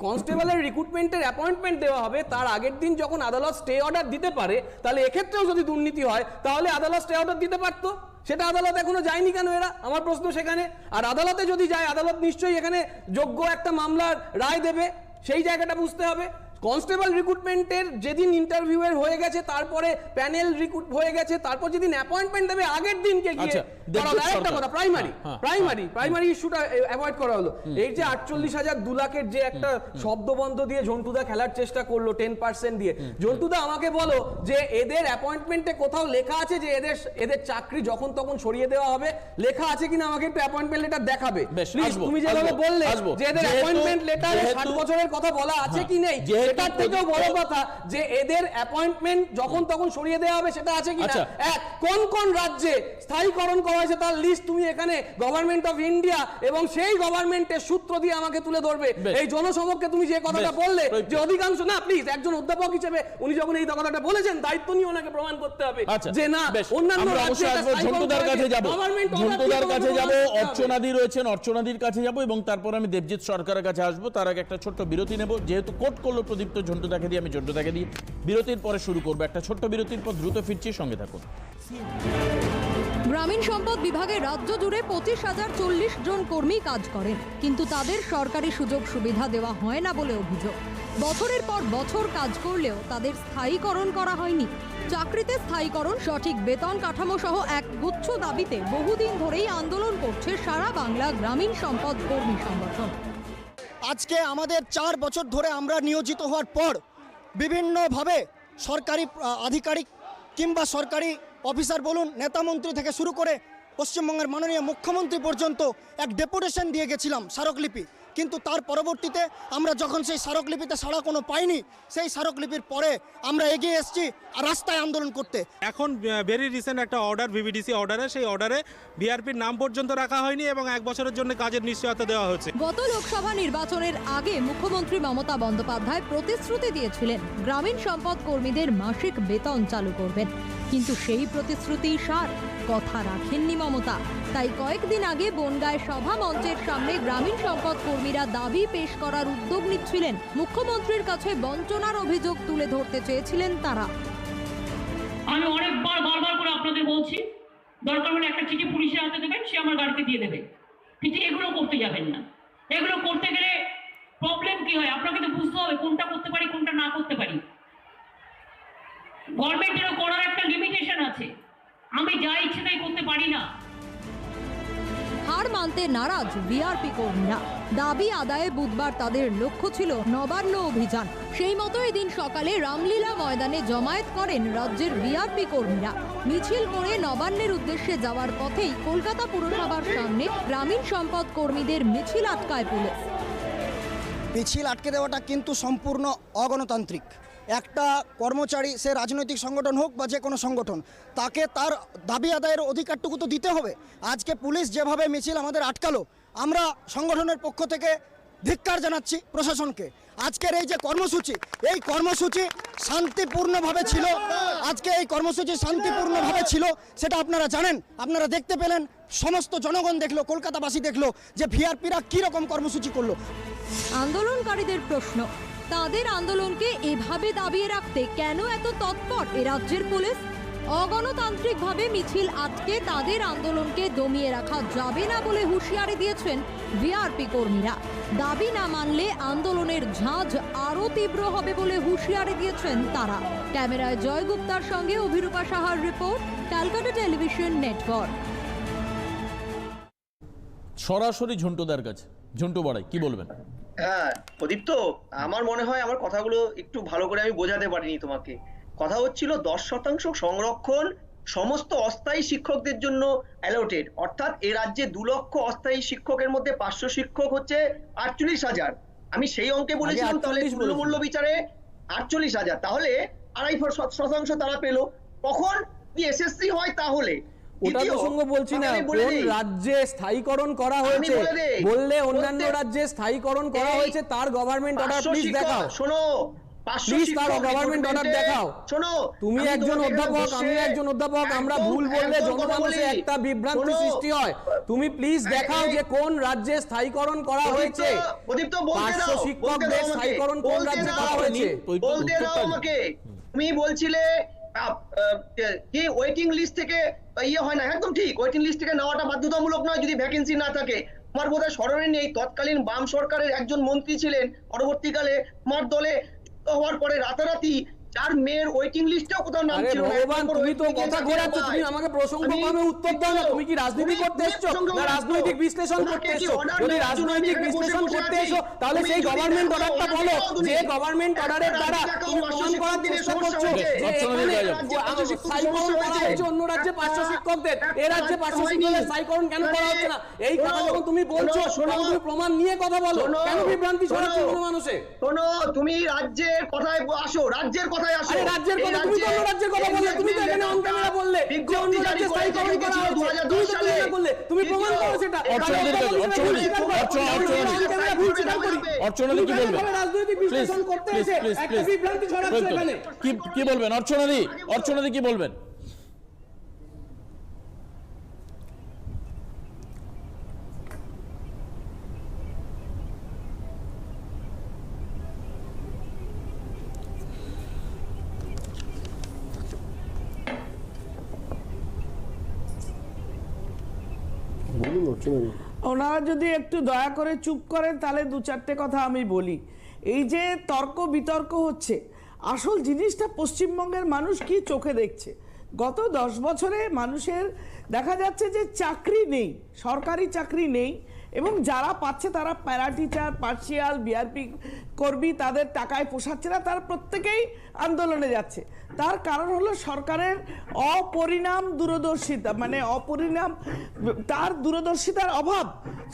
কনস্টেবলের রিক্রুটমেন্টের অ্যাপয়েন্টমেন্ট দেওয়া হবে, তার আগের দিন যখন আদালত স্টে অর্ডার দিতে পারে, তাহলে এক্ষেত্রেও যদি দুর্নীতি হয়, তাহলে আদালত স্টে অর্ডার দিতে পারতো। সেটা আদালত এখনো যায়নি কেন এরা? আমার প্রশ্ন সেখানে। আর আদালতে যদি যায়, আদালত নিশ্চয়ই এখানে যোগ্য একটা মামলার রায় দেবে, সেই জায়গাটা বুঝতে হবে। কনস্টেবল রিক্রুটমেন্টের যেদিন ইন্টারভিউ এর হয়ে গেছে, তারপরে প্যানেল রিক্রুট হয়ে গেছে, তারপর যেদিন অ্যাপয়েন্টমেন্ট দেবে, আগের দিনকে গিয়ে একটা কথা, প্রাইমারি ইস্যুটা অ্যাভয়েড করা হলো। এই যে 48,000 2 লাখের যে একটা শব্দবন্ধ দিয়ে ঝন্টুদা খেলার চেষ্টা করলো 10% দিয়ে, ঝন্টুদা আমাকে বলো যে এদের অ্যাপয়েন্টমেন্টে কোথাও লেখা আছে যে এদের চাকরি যখন তখন সরিয়ে দেওয়া হবে? লেখা আছে কিনা আমাকে একটু অ্যাপয়েন্টমেন্ট লেটার দেখাবে প্লিজ। তুমি যেভাবে বললে যে এদের অ্যাপয়েন্টমেন্ট লেটারে 60 বছরের কথা বলা আছে কি নেই, তার থেকেও বড় কথা যে এদের অ্যাপয়েন্টমেন্ট যখন তখন সরিয়ে দেওয়া হবে, সেটা আছে কিনা। এক, কোন কোন রাজ্যে স্থায়ীকরণ করা হয়েছে তার লিস্ট তুমি এখানে গভর্নমেন্ট অফ ইন্ডিয়া এবং সেই গভর্নমেন্টের সূত্র দিয়ে আমাকে তুলে ধরবে। এই জনসমক্ষে তুমি যে কথাটা বললে যে অধিকাংশ, না প্লিজ, একজন অধ্যাপক হিসেবে উনি যখন এই কথাটা বলেছেন, দায়িত্ব নিয়ে ওনাকে প্রমাণ করতে হবে যে না, অন্যান্য রাজ্যে ঝন্টুদার কাছে যাব, অর্চনাদি রয়েছেন, অর্চনাদির কাছে যাব এবং তারপর আমি দেবজিৎ সরকারের কাছে আসবো। তার আগে একটা ছোট্ট বিরতি নেব, যেহেতু কোট করলো প্রদীপ্ত ঝন্টুদাকে দিয়ে, আমি ঝন্টুদাকে দিয়ে বিরতির পরে শুরু করবো। একটা ছোট্ট বিরতির পর দ্রুত ফিরছি, সঙ্গে থাকুন। গ্রামীণ সম্পদ বিভাগে রাজ্য জুড়ে 25,040 জন কর্মী কাজ করেন, কিন্তু তাদের সরকারি সুযোগ সুবিধা দেওয়া হয় না বলে অভিযোগ। বছরের পর বছর কাজ করলেও তাদের স্থায়ীকরণ করা হয়নি। চাকরিতে স্থায়ীকরণ, সঠিক বেতন কাঠামো সহ এক গুচ্ছ দাবিতে বহুদিন ধরেই আন্দোলন করছে সারা বাংলা গ্রামীণ সম্পদ কর্মী সংগঠন। আজকে আমাদের 4 বছর ধরে আমরা নিয়োজিত হওয়ার পর বিভিন্নভাবে সরকারি আধিকারিক কিংবা সরকারি অফিসার বলুন, নেতামন্ত্রী থেকে শুরু করে পশ্চিমবঙ্গের মাননীয় মুখ্যমন্ত্রী পর্যন্ত এক ডেপুটেশন দিয়ে গেছিলাম স্মারকলিপি, কিন্তু তার পরবর্তীতে আমরা যখন সেই স্মারকলিপিতে সাড়া কোনো পাইনি, সেই স্মারকলিপির পরে আমরা এগিয়ে এসেছি রাস্তায় আন্দোলন করতে। এখন ভেরি রিসেন্ট একটা অর্ডার, ভিভিডিসি অর্ডারে, সেই অর্ডারে বিআরপির নাম পর্যন্ত রাখা হয়নি এবং 1 বছরের জন্য কাজের নিশ্চয়তা দেওয়া হয়েছে। গত লোকসভা নির্বাচনের আগে মুখ্যমন্ত্রী মমতা বন্দ্যোপাধ্যায় প্রতিশ্রুতি দিয়েছিলেন গ্রামীণ সম্পদ কর্মীদের মাসিক বেতন চালু করবেন, কিন্তু সেই প্রতিশ্রুতি সার কথা রাখেননি মমতা। তাই কয়েকদিন আগে বনগাঁয় সভা মঞ্চের সামনে গ্রামীণ সম্পদ কর্মীরা দাবি পেশ করার উদ্যোগ নিচ্ছিলেন। মুখ্যমন্ত্রীর কাছে বঞ্চনার অভিযোগ তুলে ধরতে চেয়েছিলেন তারা। আমি অনেকবার বারবার করে আপনাদের বলছি, দরকার হলে একটা চিঠি পুলিশের হাতে দেবেন, সে আমার গাড়িতে দিয়ে দেবে, কিন্তু এগুলো করতে যাবেন না। এগুলো করতে গেলে প্রবলেম কি হয় আপনাকে তো বুঝতে হবে, কোনটা করতে পারি কোনটা না করতে পারি। গভর্নমেন্টেরও করার একটা লিমিটেশন আছে, আমি যা ইচ্ছে তাই করতে পারি না। হার মানতে নারাজ বিআরপি কর্মীরা। দাবি আদায়ে বুধবার তাদের লক্ষ্য ছিল নবান্ন অভিযান। সেই মতো এদিন সকালে রামলীলা ময়দানে জমায়েত করেন রাজ্যের বিআরপি কর্মীরা। মিছিল করে নবান্নের উদ্দেশ্যে যাওয়ার পথেই কলকাতা পুরসভার সামনে গ্রামীণ সম্পদ কর্মীদের মিছিল আটকায় পুলিশ। মিছিল আটকে দেওয়াটা কিন্তু সম্পূর্ণ অগণতান্ত্রিক। একটা কর্মচারী, সে রাজনৈতিক সংগঠন হোক বা যে কোনো সংগঠন, তাকে তার দাবি আদায়ের অধিকারটুকু তো দিতে হবে। আজকে পুলিশ যেভাবে মিছিল আমাদের আটকালো, আমরা সংগঠনের পক্ষ থেকে ধিক্কার জানাচ্ছি প্রশাসনকে। আজকের এই যে কর্মসূচি, এই কর্মসূচি শান্তিপূর্ণভাবে ছিল। আজকে এই কর্মসূচি শান্তিপূর্ণভাবে ছিল, সেটা আপনারা জানেন, আপনারা দেখতে পেলেন, সমস্ত জনগণ দেখলো, কলকাতাবাসী দেখলো যে ভিআরপিরা কী রকম কর্মসূচি করলো। আন্দোলনকারীদের প্রশ্ন, তাদের আন্দোলনকে এভাবে দাবিয়ে রাখতে কেন এত তৎপর এ রাজ্যের পুলিশ? অগণতান্ত্রিকভাবে মিছিল আটকে তাদের আন্দোলনকে দমিয়ে রাখা যাবে না বলে হুঁশিয়ারি দিয়েছেন বিআরপি কর্মীরা। দাবি না মানলে আন্দোলনের ঝাঁজ আরও তীব্র হবে বলে হুঁশিয়ারি দিয়েছেন তারা। ক্যামেরায় জয় গুপ্তার সঙ্গে অভিরূপা সাহার রিপোর্ট, ক্যালকাটা টেলিভিশন নেটওয়ার্ক। সরাসরি ঝন্টুদার কাছে। ঝন্টু বড়াই, কি বলবেন? হ্যাঁ প্রদীপ্ত, আমার মনে হয় আমার কথাগুলো একটু ভালো করে আমি বোঝাতে পারিনি তোমাকে। কথা হচ্ছিল 10% সংরক্ষণ সমস্ত অস্থায়ী শিক্ষকদের জন্য অ্যালোটেড, অর্থাৎ এ রাজ্যে 2 লক্ষ অস্থায়ী শিক্ষকের মধ্যে 500 শিক্ষক হচ্ছে 48,000। আমি সেই অঙ্কে বলেছিলাম, তাহলে মূল্য বিচারে 48,000, তাহলে 2.5% তারা পেলো। কখন কি এসএসসি হয় তাহলে? ওটা প্রসঙ্গ বলছি না, কোন রাজ্যে স্থায়ীকরণ করা হয়েছে বললে অন্যান্য রাজ্যে স্থায়ীকরণ করা হয়েছে তার গভর্নমেন্ট অর্ডার প্লিজ দেখাও। শোনো, প্লিজ তার গভর্নমেন্ট অর্ডার দেখাও। শোনো, তুমি একজন অধ্যাপক, আমি একজন অধ্যাপক, আমরা ভুল বললে জনমানুষে একটা বিভ্রান্তি সৃষ্টি হয়। তুমি প্লিজ দেখাও যে কোন রাজ্যে স্থায়ীকরণ করা হয়েছে। 500 শিক্ষকদের স্থায়ীকরণ কোন রাজ্যে করা হয়েছে বলতে দাও আমাকে। তুমি বলছিলে কি ওয়েটিং লিস্ট থেকে ইয়ে হয় না, একদম ঠিক, ওয়েটিং লিস্ট থেকে নেওয়াটা বাধ্যতামূলক নয় যদি ভ্যাকেন্সি না থাকে। আমার বোধহয় স্মরণে নেই, তৎকালীন বাম সরকারের একজন মন্ত্রী ছিলেন, পরবর্তীকালে আমার দলে হওয়ার পরে রাতারাতি যার মেয়ের ওয়েটিং লিস্টেও কোথাও নাম ছিল না। ভগবান, তুমি তো কথা ঘোরাচ্ছ, তুমি আমাকে প্রসঙ্গক্রমে উত্তর দাও না। তুমি কি রাজনীতি করতে এসছো না রাজনৈতিক বিশ্লেষণ করতে এসছো? যদি রাজনৈতিক বিশ্লেষণ করতে এসো তাহলে সেই গভর্নমেন্ট অর্ডারটা বলো, যে গভর্নমেন্ট অর্ডারের দ্বারা তুমি প্রমাণ করার চেষ্টা করছো যে এখানে স্থায়ীকরণ করা হয়েছে অন্য রাজ্যে 500 শিক্ষকদের, এ রাজ্যে 500 শিক্ষকদের স্থায়ীকরণ কেন করা হচ্ছে না? এই কথা যখন তুমি বলছো তখন তুমি প্রমাণ নিয়ে কথা বলো, কেন বিভ্রান্তি ছড়াচ্ছ মানুষে? শোনো, তুমি রাজ্যের কথায় আসো, রাজ্যের কথায় আসো। আরে রাজ্যের কথা, তুমি কোন রাজ্যের কথা বললে? তুমি তো এখানে অন ক্যামেরা বললে যে অন্য রাজ্যে স্থায়ীকরণ করা হয়েছে, তুমি তো তুলনা করলে, তুমি প্রমাণ করো সেটা। অর্চনাদির কাছে, অর্চনাদি কি বলবেন? রাজনৈতিক বিশ্লেষণ করতে এসে একটা বিভ্রান্তি ছড়াচ্ছে এখানে। কি বলবেন অর্চনাদি কি বলবেন? ওনারা যদি একটু দয়া করে চুপ করেন তাহলে 2-4টে কথা আমি বলি। এই যে তর্ক বিতর্ক হচ্ছে, আসল জিনিসটা পশ্চিমবঙ্গের মানুষ কি চোখে দেখছে। গত 10 বছরে মানুষের দেখা যাচ্ছে যে চাকরি নেই, সরকারি চাকরি নেই, এবং যারা পাচ্ছে তারা প্যারা টিচার, পার্সিয়াল, বিআরপি কর্মী, তাদের টাকায় পোষাচ্ছে না, তারা প্রত্যেকেই আন্দোলনে যাচ্ছে। তার কারণ হলো সরকারের অপরিণাম দূরদর্শিতা, মানে তার দূরদর্শিতার অভাব।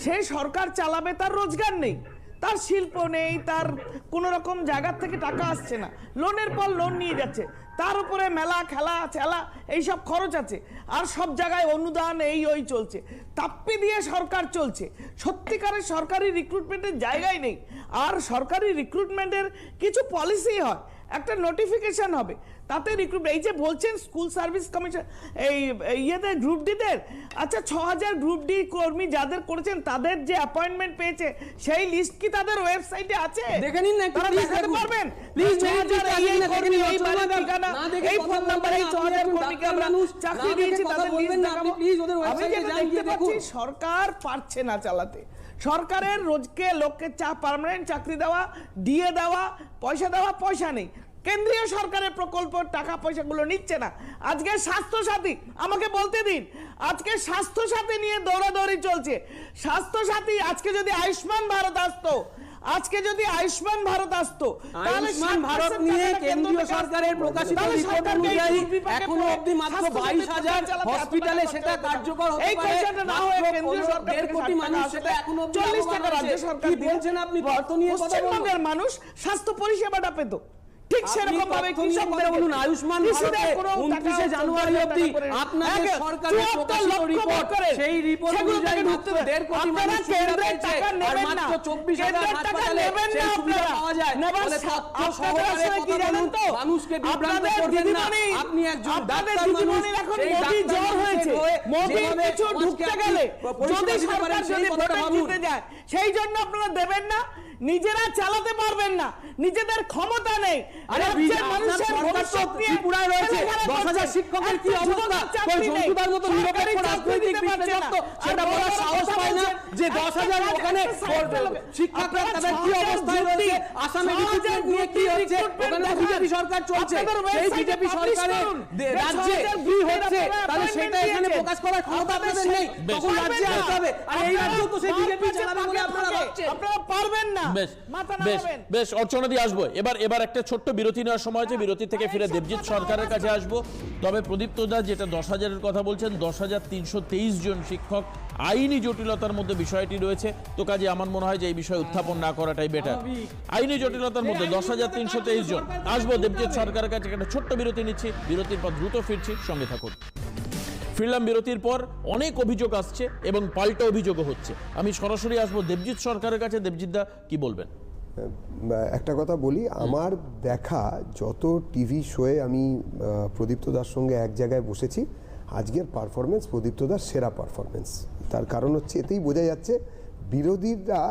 সে সরকার চালাবে, তার রোজগার নেই, তার শিল্প নেই, তার কোনো রকম জায়গার থেকে টাকা আসছে না, লোনের পর লোন নিয়ে যাচ্ছে, তার উপরে মেলা খেলা ছেলা এইসব খরচ আছে, আর সব জায়গায় অনুদান এই ওই চলছে, তাপ্পি দিয়ে সরকার চলছে। সত্যিকারের সরকারি রিক্রুটমেন্টের জায়গায় নেই। আর সরকারি রিক্রুটমেন্টের কিছু পলিসি হয়, একটা নোটিফিকেশন হবে, তাতে রিক্রুটমেন্ট, এই যে বলছেন স্কুল সার্ভিস কমিশন এই ইয়েতে গ্রুপ ডিদের, আচ্ছা 6000 গ্রুপ ডি কর্মী যাদের করেছেন তাদের যে অ্যাপয়েন্টমেন্ট পেয়েছে সেই লিস্ট কি তাদের ওয়েবসাইটে আছে? দেখে নিন না, তারা দেখাতে পারবেন? প্লিজ এই ফোন নাম্বার, এই 6000 কর্মীকে আমরা চাকরি দিয়েছি, তাদের লিস্ট দেখাবো। আমি যেটা দেখতে পাচ্ছি সরকার পারছে না চালাতে। সরকারের রোজকে লোককে পার্মানেন্ট চাকরি দেওয়া, দিয়ে দেওয়া, পয়সা দেওয়া, পয়সা নেই। কেন্দ্রীয় সরকারের প্রকল্প টাকা পয়সাগুলো নিচ্ছে না। আজকে স্বাস্থ্যসাথী, আমাকে বলতে দিন, আজকে স্বাস্থ্যসাথী নিয়ে দৌড়াদৌড়ি চলছে। স্বাস্থ্যসাথী আজকে যদি আয়ুষ্মান ভারত আসতো, আজকে যদি আয়ুষ্মান ভারত আসতো, আয়ুষ্মান ভারত নিয়ে কেন্দ্রীয় সরকারের প্রকাশিত রিপোর্ট অনুযায়ী এখনো অবধি মাত্র 22,000 হসপিটালে সেটা কার্যকর হতে পারে। না হয়ে কেন্দ্রীয় সরকার 1.5 কোটি মানুষ সেটা এখনো অবধি 40 টাকা রাজ্য সরকার কি বলছেন আপনি? অর্থ নিয়ে কথা বলুন। পশ্চিমবঙ্গের মানুষ স্বাস্থ্য পরিষেবাটা পেত ঠিক সেরকম ভাবে কৃষকদের বলুন। আয়ুষ্মান ভারতে 29 জানুয়ারি অবধি আপনাদের সরকারের প্রকাশিত রিপোর্ট, সেই রিপোর্ট অনুযায়ী মাত্র 1.5 কোটি মানুষ সুবিধা পেয়েছে, আর মাত্র 24,000 হাসপাতালে সেই সুবিধা পাওয়া যায়। ফলে তথ্য সহকারে কথা বলুন, মানুষকে বিভ্রান্ত করবেন না। আপনি একজন ডাক্তার মানুষ, সেই ডাক্তার হয়েছে মোদি কিছু ঢুকতে গেলে যদি সরকার যদি ভোটে জিতে যায়, সেই জন্য আপনারা দেবেন না, নিজেরা চালাতে পারবেন না, নিজেদের ক্ষমতা নেই। আরে আপনার সরকার তো ত্রিপুরায় রয়েছে, 10,000 শিক্ষকের কি অবস্থা? কোন জন্তুদার মতো নিরপেক্ষ রাজনৈতিক বিশ্লেষক সেটা বলার সাহস পায় না যে 10,000 ওখানে শিক্ষকরা তাদের কি অবস্থায় রয়েছে, আসামে রিক্রুটমেন্ট নিয়ে কি হচ্ছে, ওখানে তো বিজেপি সরকার চলছে, সেই বিজেপি সরকারের রাজ্যে কি হচ্ছে, তাহলে সেটা এখানে প্রকাশ করার ক্ষমতা আপনাদের নেই, তখন রাজ্যে আসতে হবে। আর এই রাজ্য তো সেই বিজেপি চালাবে বলে আপনারা ভাবছেন, আপনারা পারবেন না। বেশ অর্চনাদি আসবো। এবার একটা ছোট্ট বিরতি নেওয়ার সময় আছে, বিরতি থেকে ফিরে দেবজিৎ সরকারের কাছে আসবো। তবে প্রদীপ্ত দা যেটা 10,000-এর কথা বলছেন, 10,323 জন শিক্ষক, আইনি জটিলতার মধ্যে বিষয়টি রয়েছে, তো কাজে আমার মনে হয় যে এই বিষয়ে উত্থাপন না করাটাই বেটার। আইনি জটিলতার মধ্যে 10,323 জন। আসবো দেবজিৎ সরকারের কাছে, একটা ছোট্ট বিরতি নিচ্ছি, বিরতির পর দ্রুত ফিরছি, সঙ্গে থাকুন। ফিরলাম বিরতির পর। অনেক অভিযোগ আসছে এবং পাল্টা অভিযোগও হচ্ছে। আমি সরাসরি আসবো দেবজিৎ সরকারের কাছে। দেবজিৎ দা কি বলবেন? একটা কথা বলি, আমার দেখা যত টিভি শোয়ে আমি প্রদীপ্ত দার সঙ্গে এক জায়গায় বসেছি, আজকের পারফরমেন্স প্রদীপ্ত দার সেরা পারফরমেন্স। তার কারণ হচ্ছে এতেই বোঝা যাচ্ছে বিরোধীরা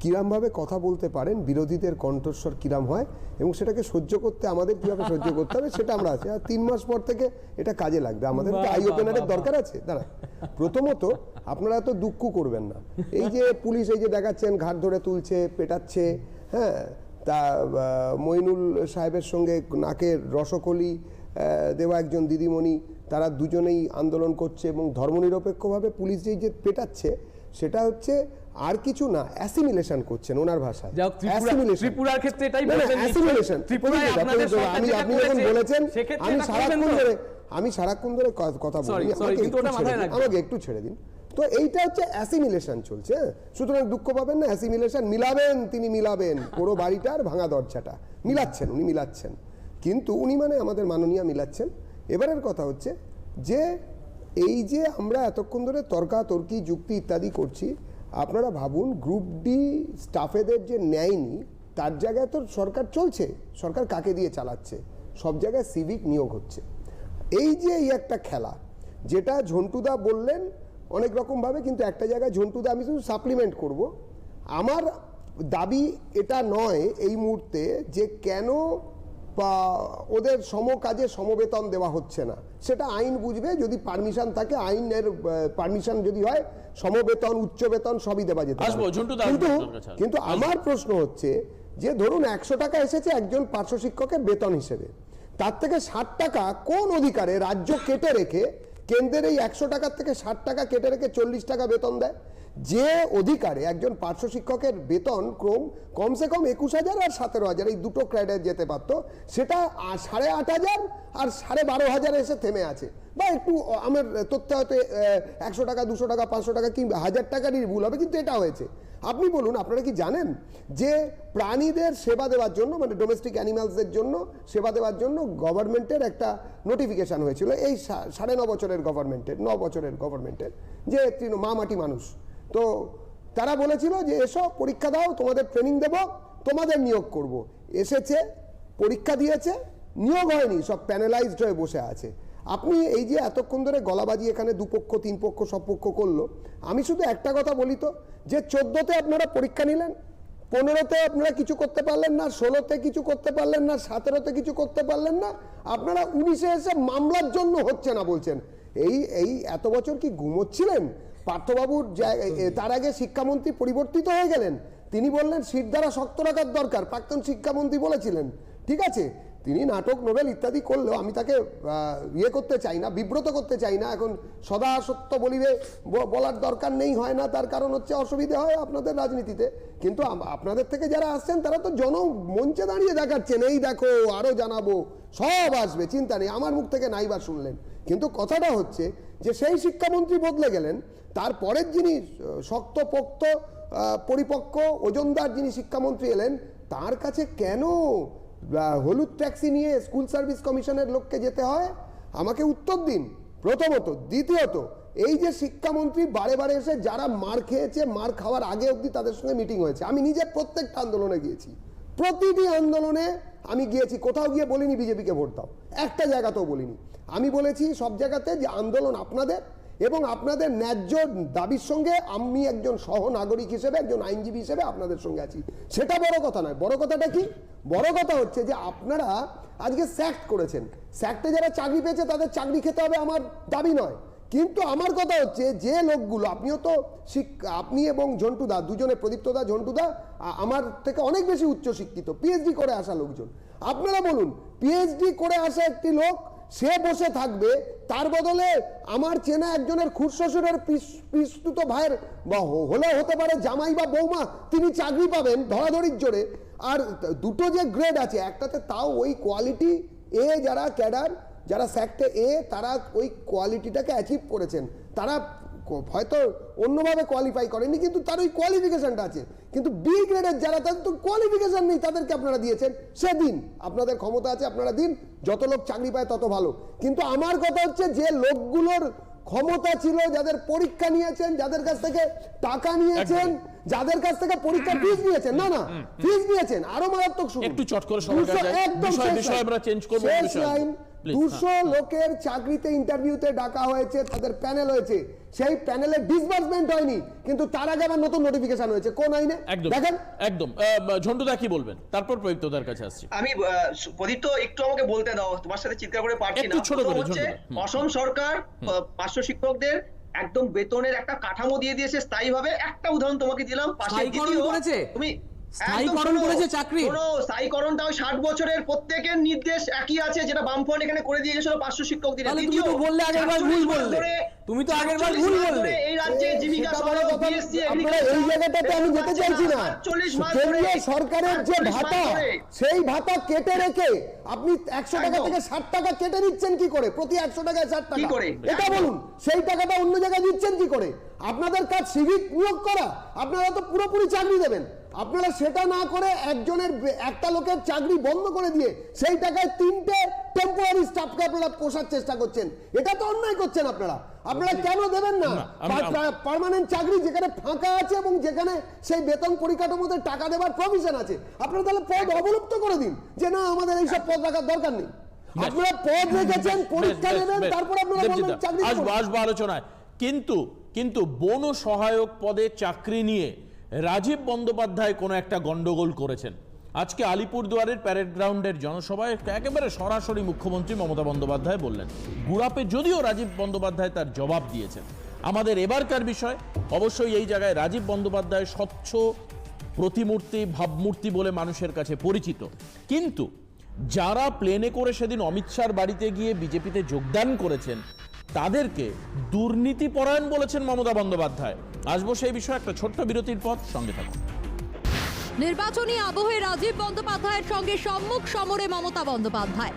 কিরমভাবে কথা বলতে পারেন, বিরোধীদের কণ্ঠস্বর কিরাম হয়, এবং সেটাকে সহ্য করতে আমাদের কীভাবে সহ্য করতে হবে সেটা আমরা আছি। আর 3 মাস পর থেকে এটা কাজে লাগবে। আমাদের আই ওপেনারের দরকার আছে। দাঁড়া, প্রথমত আপনারা তো দুঃখ করবেন না। এই যে পুলিশ এই যে দেখাচ্ছেন ঘাট ধরে তুলছে, পেটাচ্ছে, হ্যাঁ, তা মইনুল সাহেবের সঙ্গে নাকের রসকলি দেওয়া একজন দিদিমণি, তারা দুজনেই আন্দোলন করছে, এবং ধর্মনিরপেক্ষভাবে পুলিশ যে পেটাচ্ছে সেটা হচ্ছে আর কিছু না, অ্যাসিমিলেশন করছেন ওনার ভাষায়। ত্রিপুরার ক্ষেত্রে এটাই বলছেন, অ্যাসিমিলেশন। আপনি যখন বলেছেন, আমি সারাক্ষণ ধরে কথা বলি, আমাকে একটু ছেড়ে দিন। তো এইটা হচ্ছে অ্যাসিমিলেশন চলছে। সুতরাং দুঃখ পাবেন না, অ্যাসিমিলেশন মিলাবেন, তিনি মিলাবেন পুরো বাড়িটার ভাঙা দরজাটা মিলাচ্ছেন, উনি মিলাচ্ছেন, কিন্তু উনি মানে আমাদের মাননীয় মিলাচ্ছেন। এবারের কথা হচ্ছে যে এই যে আমরা এতক্ষণ ধরে তর্কাতর্কি যুক্তি ইত্যাদি করছি, আপনারা ভাবুন গ্রুপ ডি স্টাফেদের যে নেয়নি, তার জায়গায় তো সরকার চলছে, সরকার কাকে দিয়ে চালাচ্ছে? সব জায়গায় সিভিক নিয়োগ হচ্ছে। এই যে এই একটা খেলা, যেটা ঝন্টুদা বললেন অনেক রকমভাবে, কিন্তু একটা জায়গায় ঝন্টুদা, আমি শুধু সাপ্লিমেন্ট করব, আমার দাবি এটা নয় এই মুহূর্তে যে কেন ওদের সমকাজে সমবেতন দেওয়া হচ্ছে না, সেটা আইন বুঝবে। যদি পারমিশন থাকে, আইনের পারমিশন যদি হয়, সমবেতন উচ্চ বেতন সবই দেওয়া যেতে পারে। কিন্তু আমার প্রশ্ন হচ্ছে যে ধরুন 100 টাকা এসেছে একজন পার্শ্ব শিক্ষকের বেতন হিসেবে, তার থেকে 60 টাকা কোন অধিকারে রাজ্য কেটে রেখে কেন্দ্রের এই 100 টাকার থেকে 60 টাকা কেটে রেখে 40 টাকা বেতন দেয়? যে অধিকারে একজন পার্শ্ব শিক্ষকের বেতন কমসে কম 21,000 আর 17,000, এই দুটো ক্রাইটেরিয়া যেতে পারতো, সেটা 8,500 আর 12,500 এসে থেমে আছে। বা একটু আমার তথ্য হয়তো 100 টাকা 200 টাকা 500 টাকা কি 1000 টাকারই ভুল হবে, কিন্তু এটা হয়েছে। আপনি বলুন, আপনারা কি জানেন যে প্রাণীদের সেবা দেওয়ার জন্য, মানে ডোমেস্টিক অ্যানিমালসদের জন্য সেবা দেওয়ার জন্য গভর্নমেন্টের একটা নোটিফিকেশান হয়েছিল, এই 9.5 বছরের গভর্নমেন্টের, 9 বছরের গভর্নমেন্টের, যে মা মাটি মানুষ, তো তারা বলেছিল যে এসো পরীক্ষা দাও, তোমাদের ট্রেনিং দেব, তোমাদের নিয়োগ করব। এসেছে, পরীক্ষা দিয়েছে, নিয়োগ হয়নি, সব প্যানেলাইজড হয়ে বসে আছে। আপনি এই যে এতক্ষণ ধরে গলাবাজি এখানে দুপক্ষ 3 পক্ষ সব পক্ষ করলো, আমি শুধু একটা কথা বলি তো, যে 14তে আপনারা পরীক্ষা নিলেন, 15তে আপনারা কিছু করতে পারলেন না, 16তে কিছু করতে পারলেন না, 17তে কিছু করতে পারলেন না, আপনারা 19-এ এসে মামলার জন্য হচ্ছে না বলছেন। এই এত বছর কি ঘুমোচ্ছিলেন? পার্থবাবুর তার আগে শিক্ষামন্ত্রী পরিবর্তিত হয়ে গেলেন, তিনি বললেন শিরদাঁড়া শক্ত রাখার দরকার, প্রাক্তন শিক্ষামন্ত্রী বলেছিলেন ঠিক আছে, তিনি নাটক নোবেল ইত্যাদি করলেও আমি তাকে ইয়ে করতে চাই না, বিব্রত করতে চাই না। এখন সদা সত্য বলিবে বলার দরকার নেই, হয় না, তার কারণ হচ্ছে অসুবিধে হয় আপনাদের রাজনীতিতে। কিন্তু আপনাদের থেকে যারা আসছেন তারা তো মঞ্চে দাঁড়িয়ে দেখাচ্ছেন, এই দেখো আরো জানাবো, সব আসবে, চিন্তা নেই। আমার মুখ থেকে নাইবার শুনলেন, কিন্তু কথাটা হচ্ছে যে সেই শিক্ষামন্ত্রী বদলে গেলেন, তারপরের যিনি শক্তপোক্ত পরিপক্ক ওজনদার যিনি শিক্ষামন্ত্রী এলেন, তার কাছে কেন হলুদ ট্যাক্সি নিয়ে স্কুল সার্ভিস কমিশনের লোককে যেতে হয়? আমাকে উত্তর দিন, প্রথমত। দ্বিতীয়ত, এই যে শিক্ষামন্ত্রী বারে বারে এসে যারা মার খেয়েছে, মার খাওয়ার আগে অবধি তাদের সঙ্গে মিটিং হয়েছে। আমি নিজে প্রত্যেকটা আন্দোলনে গিয়েছি, প্রতিটি আন্দোলনে আমি গিয়েছি, কোথাও গিয়ে বলিনি বিজেপিকে ভোট দাও, একটা জায়গাতেও বলিনি। আমি বলেছি সব জায়গাতে যে আন্দোলন আপনাদের এবং আপনাদের ন্যায্য দাবির সঙ্গে আমি একজন সহনাগরিক হিসেবে, একজন আইনজীবী হিসেবে আপনাদের সঙ্গে আছি। সেটা বড় কথা নয়। বড় কথাটা কি? বড় কথা হচ্ছে যে আপনারা আজকে স্যাক্ট করেছেন, স্যাক্টে যারা চাকরি পেয়েছে তাদের চাকরি খেতে হবে, আমার দাবি নয়। কিন্তু আমার কথা হচ্ছে যে লোকগুলো, আপনিও তো আপনি এবং ঝন্টুদা দুজনে, প্রদীপ্তদা ঝন্টুদা আমার থেকে অনেক বেশি উচ্চশিক্ষিত, পিএইচডি করে আসা লোকজন। আপনারা বলুন, পিএইচডি করে আসা একটি লোক সে বসে থাকবে, তার বদলে আমার চেনা একজনের খুড়শ্বশুরের পিস্তুত ভাইয়ের হলে হতে পারে জামাই বা বৌমা, তিনি চাকরি পাবেন ধরাধরির জোরে। আর দুটো যে গ্রেড আছে, একটাতে তাও ওই কোয়ালিটি এ, যারা ক্যাডার, যারা স্যাক্টে এ, তারা ওই কোয়ালিটিটাকে অ্যাচিভ করেছেন, তারা হয়তো অন্যভাবে কোয়ালিফাই করেনি, কিন্তু তার ওই কোয়ালিফিকেশনটা আছে। কিন্তু বি গ্রেডের যারা, তাদের তো কোয়ালিফিকেশন নেই, তাদেরকে আপনারা দিয়েছেন। সেদিন আপনাদের ক্ষমতা আছে, আপনারা দিন, যত লোক চাকরি পায় তত ভালো। কিন্তু আমার কথা হচ্ছে যে লোকগুলোর ক্ষমতা ছিল, যাদের পরীক্ষা নিয়েছেন, যাদের কাছ থেকে টাকা নিয়েছেন, যাদের কাছ থেকে পরীক্ষা ফিস নিয়েছেন, না ফিস নিয়েছেন, আরো মারাত্মক শুনুন, একটু চট করে বিষয় আমরা চেঞ্জ করব। 200 লোকের চাকরিতে ইন্টারভিউতে ডাকা হয়েছে, তাদের প্যানেল হয়েছে, সেই প্যানেলে ডিসবার্সমেন্ট হয়নি, কিন্তু তার আগে আবার নতুন নোটিফিকেশন হয়েছে। কোন আইনে? দেখেন একদম। ঝন্টুদা কি বলবেন, তারপর প্রদীপ্তদার কাছে আসছি। আমি প্রদীপ্ত একটু আমাকে বলতে দাও, তোমার সাথে চিৎকার করে পারছি না। হচ্ছে অসম সরকার 500 শিক্ষকদের একদম বেতনের একটা কাঠামো দিয়ে দিয়েছে স্থায়ীভাবে। একটা উদাহরণ তোমাকে দিলাম, পাশে তুমি স্থায়ীকরণ করেছে চাকরি। স্থায়ীকরণটা ওই 60 বছরের প্রত্যেকের নির্দেশ একই আছে, যেটা বামফ্রন্ট এখানে করে দিয়ে গেছিল 500 শিক্ষক দিনে। তুমি তো বললে আগেরবার ভুল বললে, তুমি তো আগেরবার ভুল বললে। এই রাজ্যে জীবিকা সহায়ক বিএসসি আপনারা এই জায়গাটাতে আমি যেতে চাইছি না। কেন্দ্রীয় সরকারের যে ভাতা, সেই ভাতা কেটে রেখে আপনি 100 টাকা থেকে 60 টাকা কেটে নিচ্ছেন কি করে? প্রতি 100 টাকায় 60 টাকা এটা বলুন, সেই টাকাটা অন্য জায়গায় দিচ্ছেন কি করে? আপনাদের কাজ সিভিক নিয়োগ করা, আপনারা তো পুরোপুরি চাকরি দেবেন। আপনারা সেটা না করে একটা লোকের চাকরি বন্ধ করে দিয়ে সেই টাকায় 3টে টেম্পোরারি স্টাফকে আপনারা পোষার চেষ্টা করছেন। এটা তো অন্যায় করছেন আপনারা। আপনারা কেন দেবেন না পার্মানেন্ট চাকরি, যেখানে ফাঁকা আছে এবং যেখানে সেই বেতন পরিকাঠামোতে টাকা দেওয়ার প্রভিশন আছে? আপনারা তাহলে পদ অবলুপ্ত করে দিন, যে না আমাদের এইসব পদ রাখার দরকার নেই। আপনারা পদ রেখেছেন, পরীক্ষা নেবেন, তারপর আপনারা বলবেন চাকরি আসবো আলোচনায়। কিন্তু বন সহায়ক পদে চাকরি নিয়ে রাজীব বন্দ্যোপাধ্যায় কোনো একটা গন্ডগোল করেছেন। আজকে আলিপুরদুয়ারের প্যারেড গ্রাউন্ডের জনসভায় একেবারে সরাসরি মুখ্যমন্ত্রী মমতা বন্দ্যোপাধ্যায় বললেন। গুড়াপে যদিও রাজীব বন্দ্যোপাধ্যায় তার জবাব দিয়েছেন। আমাদের এবারকার বিষয় অবশ্যই এই জায়গায় রাজীব বন্দ্যোপাধ্যায় স্বচ্ছ প্রতিমূর্তি, ভাবমূর্তি বলে মানুষের কাছে পরিচিত, কিন্তু যারা প্লেনে করে সেদিন অমিত শাহর বাড়িতে গিয়ে বিজেপিতে যোগদান করেছেন তাদেরকে দুর্নীতিপরায়ণ বলেছেন মমতা বন্দ্যোপাধ্যায়। আসবো সেই বিষয়ে, একটা ছোট্ট বিরতির পর, সঙ্গে থাকুন। নির্বাচনী আবহে রাজীব বন্দ্যোপাধ্যায়ের সঙ্গে সম্মুখ সমরে মমতা বন্দ্যোপাধ্যায়।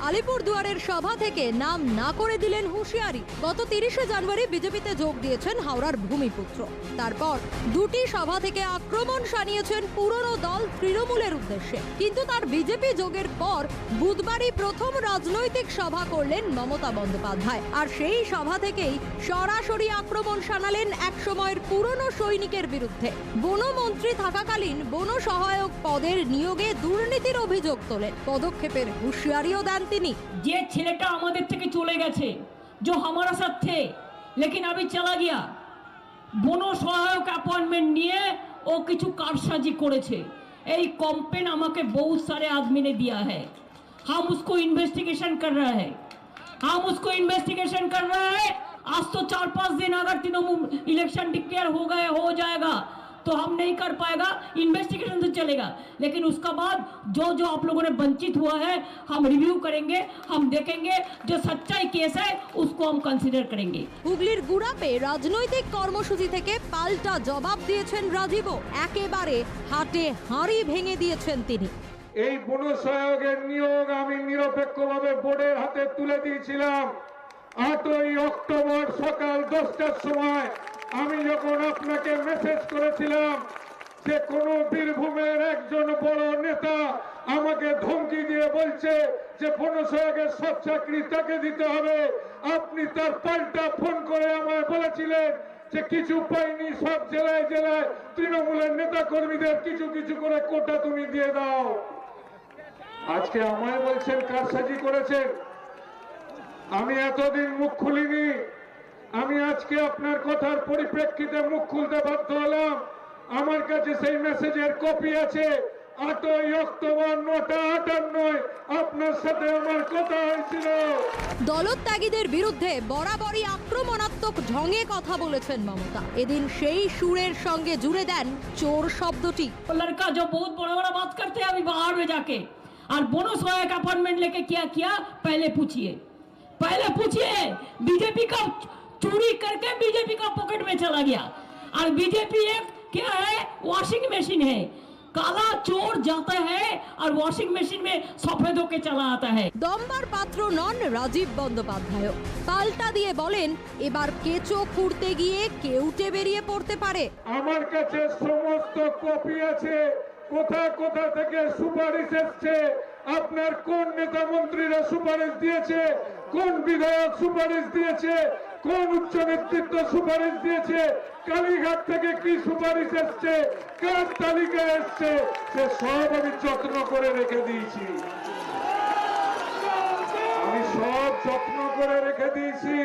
আলিপুরদুয়ারের সভা থেকে নাম না করে দিলেন হুঁশিয়ারি। গত 30শে জানুয়ারি বিজেপিতে যোগ দিয়েছেন হাওড়ার ভূমিপুত্র। তারপর দুটি সভা থেকে আক্রমণ শানিয়েছেন পুরনো দল তৃণমূলের উদ্দেশ্যে। কিন্তু তার বিজেপি যোগের পর বুধবারই প্রথম রাজনৈতিক সভা করলেন মমতা বন্দ্যোপাধ্যায়। আর সেই সভা থেকেই সরাসরি আক্রমণ শানালেন এক সময়ের পুরনো সৈনিকের বিরুদ্ধে। বনমন্ত্রী থাকাকালীন বন সহায়ক পদের নিয়োগে দুর্নীতির অভিযোগ তোলেন। পদক্ষেপের হুঁশিয়ারিও দেন তিনি। যে ছেলেটা আমাদের থেকে চলে গেছে, जो हमारा साथ थे लेकिन अभी चला गया, বনো সহায়ক অ্যাপয়েন্টমেন্ট নিয়ে ও কিছু কারসাজি করেছে। এই কমপ্লেন আমাকে बहुत सारे आदमी ने दिया है। हम उसको इन्वेस्टिगेशन कर रहे हैं, आज तो 4-5 दिन अगर तृणमूल इलेक्शन डिक्लेयर हो जाएगा तो हम नहीं कर पाएगा, इन्वेस्टिगेशन तो चलेगा, लेकिन उसका बाद जो जो आप लोगों ने वंचित हुआ है हम रिव्यू करेंगे, हम देखेंगे, जो सच्चाई केस है उसको हम कंसिडर करेंगे। হুগলির গুড়াপে রাজনৈতিক কর্মসূচি থেকে পাল্টা জবাব দিয়েছেন রাজীবও। একেবারে হাটে হাঁড়ি ভেঙে দিয়েছেন তিনি। এই বনসহায়কের নিয়োগ আমি নিরপেক্ষভাবে বোর্ডের হাতে তুলে দিয়েছিলাম 8ই অক্টোবর সকাল 10টার সময়। আমি যখন আপনাকে মেসেজ করেছিলাম যে কোন বীরভূমের একজন বড় নেতা আমাকে ধমকি দিয়ে বলছে যে বনসহায়কের সব চাকরি তাকে দিতে হবে, আপনি তার পাল্টা ফোন করে আমায় বলেছিলেন যে কিছু পাইনি, সব জেলায় জেলায় তৃণমূলের নেতা কর্মীদের কিছু কিছু করে কোটা তুমি দিয়ে দাও। আজকে আমায় বলছেন কারসাজি করেছেন। আমি এতদিন মুখ খুলিনি, আমি আজকে আপনার কথার পরিপ্রেক্ষিতে মুখ খুলতে বাধ্য হলাম। আমার কাছে সেই মেসেজের কপি আছে। 8ই অক্টোবর 9টা 58 আপনার সাথে আমার কথা হয়েছিল। দলত্যাগীদের বিরুদ্ধে বরাবরই আক্রমণাত্মক ঢঙে কথা বলেছেন মমতা। এদিন সেই সুরের সঙ্গে জুড়ে দেন চোর শব্দটি। लड़का जो बहुत बड़ा बड़ा बात करते हैं अभी बाहर में जाके, और बोनो सहायक अपॉइंटमेंट लेके क्या किया पहले पूछिए, बीजेपी का चोरी करके बीजेपी का पॉकेट में चला गया। और बीजेपी एक क्या है, वॉशिंग मशीन है, काला चोर जाता है और वॉशिंग मशीन में सफेद होके चला आता है। দম্বার পাত্র নন রাজীব বন্দ্যোপাধ্যায়, পাল্টা দিয়ে বলেন এবার কেঁচো খুঁড়তে গিয়ে কেউটে বেরিয়ে পড়তে পারে। আমার কাছে সমস্ত কপি আছে, কোথা কোথা থেকে সুপারিশ এসছে, আপনার কোন নেতা মন্ত্রীরা সুপারিশ দিয়েছে, কোন বিধায়ক সুপারিশ দিয়েছে, কোন উচ্চ নেতৃত্ব সুপারিশ দিয়েছে, কালীঘাট থেকে কি সুপারিশ এসছে, কার তালিকা এসছে, সে সব আমি যত্ন করে রেখে দিয়েছি। আমি সব যত্ন করে রেখে দিয়েছি।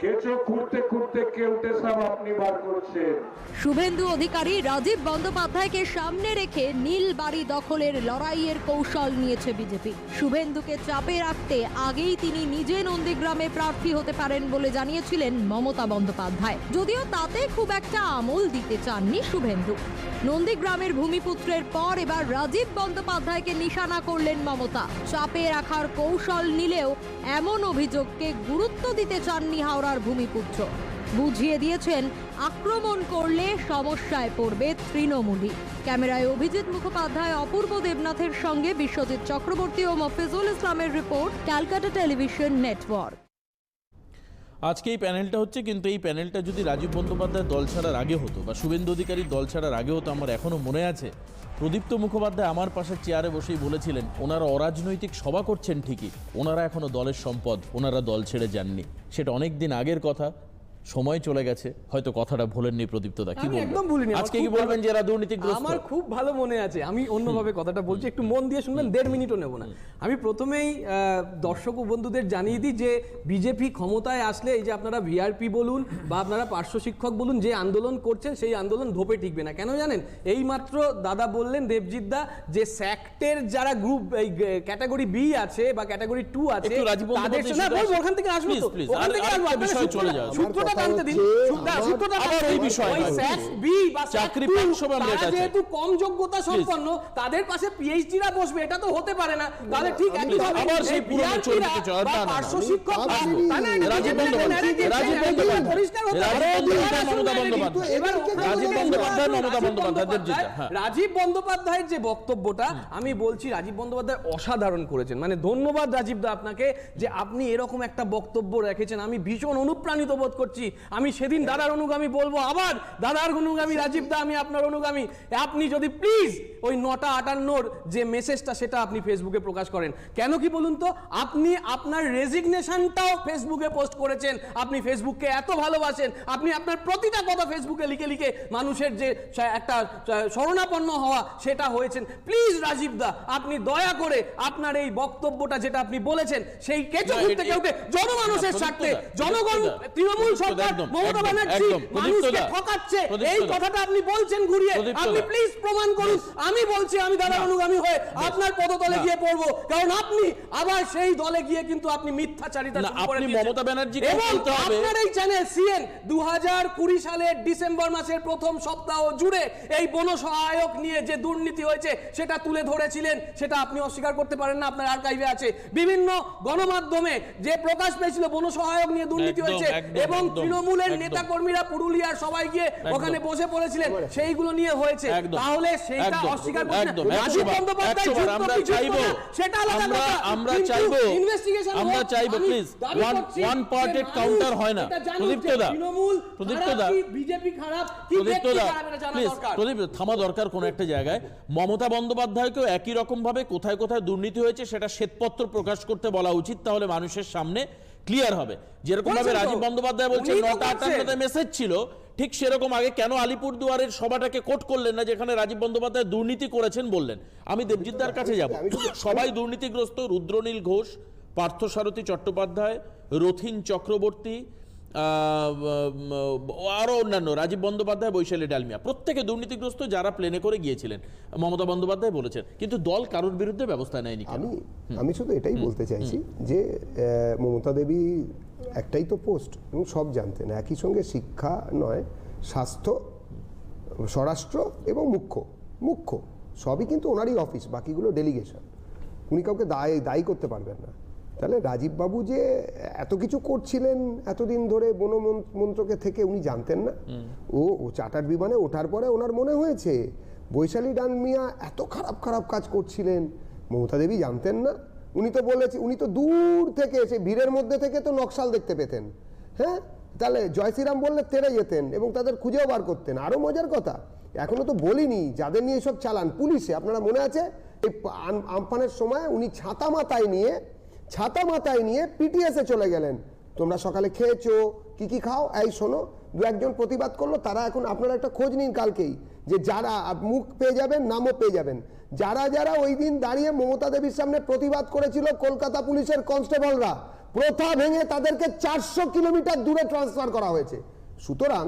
কেঁচো খুঁড়তে খুঁড়তে কেউটে সব আপনি বার করছেন। শুভেন্দু অধিকারী রাজীব বন্দ্যোপাধ্যায়কে সামনে রেখে নীল বাড়ি দখলের লড়াইয়ের কৌশল নিয়েছে বিজেপি। শুভেন্দুকে চাপে রাখতে আগেই তিনি নিজে নন্দীগ্রামে প্রার্থী হতে পারেন বলে জানিয়েছিলেন মমতা বন্দ্যোপাধ্যায়, যদিও তাতে খুব একটা আমল দিতে চাননি শুভেন্দু। নন্দীগ্রামের ভূমিপুত্রের পর এবার রাজীব বন্দ্যোপাধ্যায়কে নিশানা করলেন মমতা। চাপে রাখার কৌশল নিলেও এমন অভিযোগকে গুরুত্ব দিতে চাননি হাওড়ার ভূমিপুত্র। বুঝিয়ে দিয়েছেন আক্রমণ করলে সমস্যায় পড়বে তৃণমূলই। ক্যামেরায় অভিজিৎ মুখোপাধ্যায়, অপূর্ব দেবনাথের সঙ্গে বিশ্বজিৎ চক্রবর্তী ও মফিজুল ইসলামের রিপোর্ট, ক্যালকাটা টেলিভিশন নেটওয়ার্ক। আজকে এই প্যানেলটা হচ্ছে, কিন্তু এই প্যানেলটা যদি রাজীব বন্দ্যোপাধ্যায় দল ছাড়ার আগে হতো বা শুভেন্দু অধিকারীর দল ছাড়ার আগে হতো, আমার এখনও মনে আছে প্রদীপ্ত মুখোপাধ্যায় আমার পাশে চেয়ারে বসেই বলেছিলেন ওনারা অরাজনৈতিক সভা করছেন ঠিকই, ওনারা এখনও দলের সম্পদ, ওনারা দল ছেড়ে যাননি। সেটা অনেক দিন আগের কথা, সময় চলে গেছে, হয়তো কথাটা ভুলেননি প্রদীপ্ত দা। কি একদম ভুলিনি। আজকে কি বলবেন যে এরা দুর্নীতিগ্রস্ত? আমার খুব ভালো মনে আছে, আমি অন্যভাবে কথাটা বলছি, একটু মন দিয়ে শুনবেন, 1.5 মিনিটও নেব না। আমি প্রথমেই দর্শক ও বন্ধুদের জানিয়ে দিই যে বিজেপি ক্ষমতায় আসলে এই যে আপনারা ভিআরপি বলুন বা আপনারা পার্শ্ব শিক্ষক বলুন, যে আন্দোলন করছেন সেই আন্দোলন ধোপে টিকবে না। কেন জানেন? এই মাত্র দাদা বললেন, দেবজিৎ দা, যে স্যাক্টের যারা গ্রুপ এই ক্যাটাগরি বি আছে বা ক্যাটাগরি 2 আছে তাদের সঙ্গে বলবো, ওখান থেকে আসবো তো, ওখান থেকে আসবো, বিষয় চলে যাও, সূত্রটা জানতে দিন। যেহেতু কম যোগ্যতা সম্পন্ন তাদের পাশে পিএইচডিরা বসবে, এটা তো হতে পারে না। তাহলে ঠিক একইভাবে পার্শ্ব শিক্ষক রাজীব বন্দ্যোপাধ্যায়ের যে বক্তব্যটা, আমি বলছি রাজীব বন্দ্যোপাধ্যায় অসাধারণ করেছেন। মানে ধন্যবাদ রাজীব দা আপনাকে যে আপনি এরকম একটা বক্তব্য রেখেছেন। আমি ভীষণ অনুপ্রাণিত বোধ করছি। আমি সেদিন দাদার অনুগামী বলবো, আবার দাদার অনুগামী রাজীব দা, আমি আপনার অনুগামী। আপনি যদি প্লিজ ওই 9টা 58 যে মেসেজটা সেটা আপনি ফেসবুকে প্রকাশ করেন। কেন কি বলুন তো? আপনি আপনার রেজিগনেশনটাও ফেসবুকে পোস্ট করেছেন। আপনি ফেসবুককে এত ভালোবাসেন, আপনি আপনার প্রতিটা কথা ফেসবুকে লিখে লিখে মানুষের যে একটা শরণাপন্ন হওয়া সেটা হয়েছেন। প্লিজ রাজীব দা, আপনি দয়া করে আপনার এই বক্তব্যটা যেটা আপনি বলেছেন সেই কেঁচো খুঁড়তে কেউটে জনমানুষের স্বার্থে, জনগণ তৃণমূল সরকার মমতা ব্যানার্জি মানুষকে ঠকাচ্ছে এই কথাটা আপনি বলছেন ঘুরিয়ে। আপনি প্লিজ প্রমাণ করুন। আমি বলছি আমি দাদার অনুগামী হয়ে আপনার পদতলে গিয়ে পড়বো, কারণ আপনি আবার সেই দলে গিয়ে কিন্তু আপনি মিথ্যাচারিতা শুরু করে দিয়েছেন। মমতা ব্যানার্জিকে এবং বলতে হবে আপনার এই চ্যানেল সিএন 2020 সালের ডিসেম্বর মাসের প্রথম সপ্তাহ জুড়ে এই বনসহায়ক নিয়ে যে দুর্নীতি হয়েছে সেটা তুলে ধরেছিলেন, সেটা আপনি অস্বীকার করতে পারেন না, আপনার আর্কাইভে আছে। বিভিন্ন গণমাধ্যমে যে প্রকাশ পেয়েছিল বনসহায়ক নিয়ে দুর্নীতি হয়েছে এবং তৃণমূলের নেতা কর্মীরা পুরুলিয়ার সবাই গিয়ে ওখানে বসে পড়েছিলেন, সেইগুলো নিয়ে হয়েছে। তাহলে সেটা অস্বীকার করতে রাজীব বন্দ্যোপাধ্যায় সেটা আলাদা কথা। আমরা চাইবো প্লিজ ওয়ান পার্টেড কাউন্টার হয় না। প্রদীপ্ত দা বিজেপি খারাপ প্রদীপ থামা দরকার কোন একটা জায়গায়। মমতা বন্দ্যোপাধ্যায়কেও একই রকম ভাবে কোথায় কোথায় দুর্নীতি হয়েছে সেটা শ্বেতপত্র প্রকাশ করতে বলা উচিত, তাহলে মানুষের সামনে ক্লিয়ার হবে। যেরকম ভাবে রাজীব বন্দ্যোপাধ্যায় বলছেন 9:58 মেসেজ ছিল, ঠিক সেরকম আগে কেন আলিপুরদুয়ারের সভাটাকে কোট করলেন না যেখানে রাজীব বন্দ্যোপাধ্যায় দুর্নীতি করেছেন বললেন? আমি দেবজিৎদার কাছে যাব। সবাই দুর্নীতিগ্রস্ত, রুদ্রনীল ঘোষ, পার্থসারথী চট্টোপাধ্যায়, রথিন চক্রবর্তী, আরো অন্যান্য, রাজীব বন্দ্যোপাধ্যায়, বৈশালী ডালমিয়া, প্রত্যেকে দুর্নীতিগ্রস্ত যারা প্লেনে করে গিয়েছিলেন। মমতা বন্দ্যোপাধ্যায় বলেছেন, কিন্তু দল কারোর বিরুদ্ধে ব্যবস্থা নেয়নি। আমি শুধু এটাই বলতে চাইছি যে মমতা দেবী একটাই তো পোস্ট এবং সব জানতেন। একই সঙ্গে শিক্ষা নয়, স্বাস্থ্য, স্বরাষ্ট্র এবং মুখ্য সবই কিন্তু ওনারই অফিস, বাকিগুলো ডেলিগেশন। উনি কাউকে দায়ী করতে পারবেন না। তাহলে রাজীববাবু যে এত কিছু করছিলেন এতদিন ধরে বন মন্ত্রকে থেকে উনি জানতেন না? ও চার্টার্ড বিমানে ওঠার পরে ওনার মনে হয়েছে বৈশালী ডালমিয়া এত খারাপ কাজ করছিলেন, মমতা দেবী জানতেন না? উনি তো উনি তো দূর থেকে সেই ভিড়ের মধ্যে থেকে তো নকশাল দেখতে পেতেন। হ্যাঁ, তাহলে জয় শ্রীরাম বললে তেড়ে যেতেন এবং তাদের খুঁজেও বার করতেন। আরও মজার কথা, এখনো তো বলিনি যাদের নিয়ে সব চালান পুলিশে, আপনারা মনে আছে এই আমফানের সময় উনি ছাতা মাথায় নিয়ে পিটিএসে চলে গেলেন। তোমরা সকালে খেয়েছো, কি খাও, এই শোনো। দু একজন প্রতিবাদ করলো, তারা এখন আপনারা একটা খোঁজ নিন কালকেই, যে যারা মুখ পেয়ে যাবেন, নামও পেয়ে যাবেন, যারা ওই দিন দাঁড়িয়ে মমতা দেবীর সামনে প্রতিবাদ করেছিল কলকাতা পুলিশের কনস্টেবলরা, প্রথা ভেঙে তাদেরকে 400 কিলোমিটার দূরে ট্রান্সফার করা হয়েছে। সুতরাং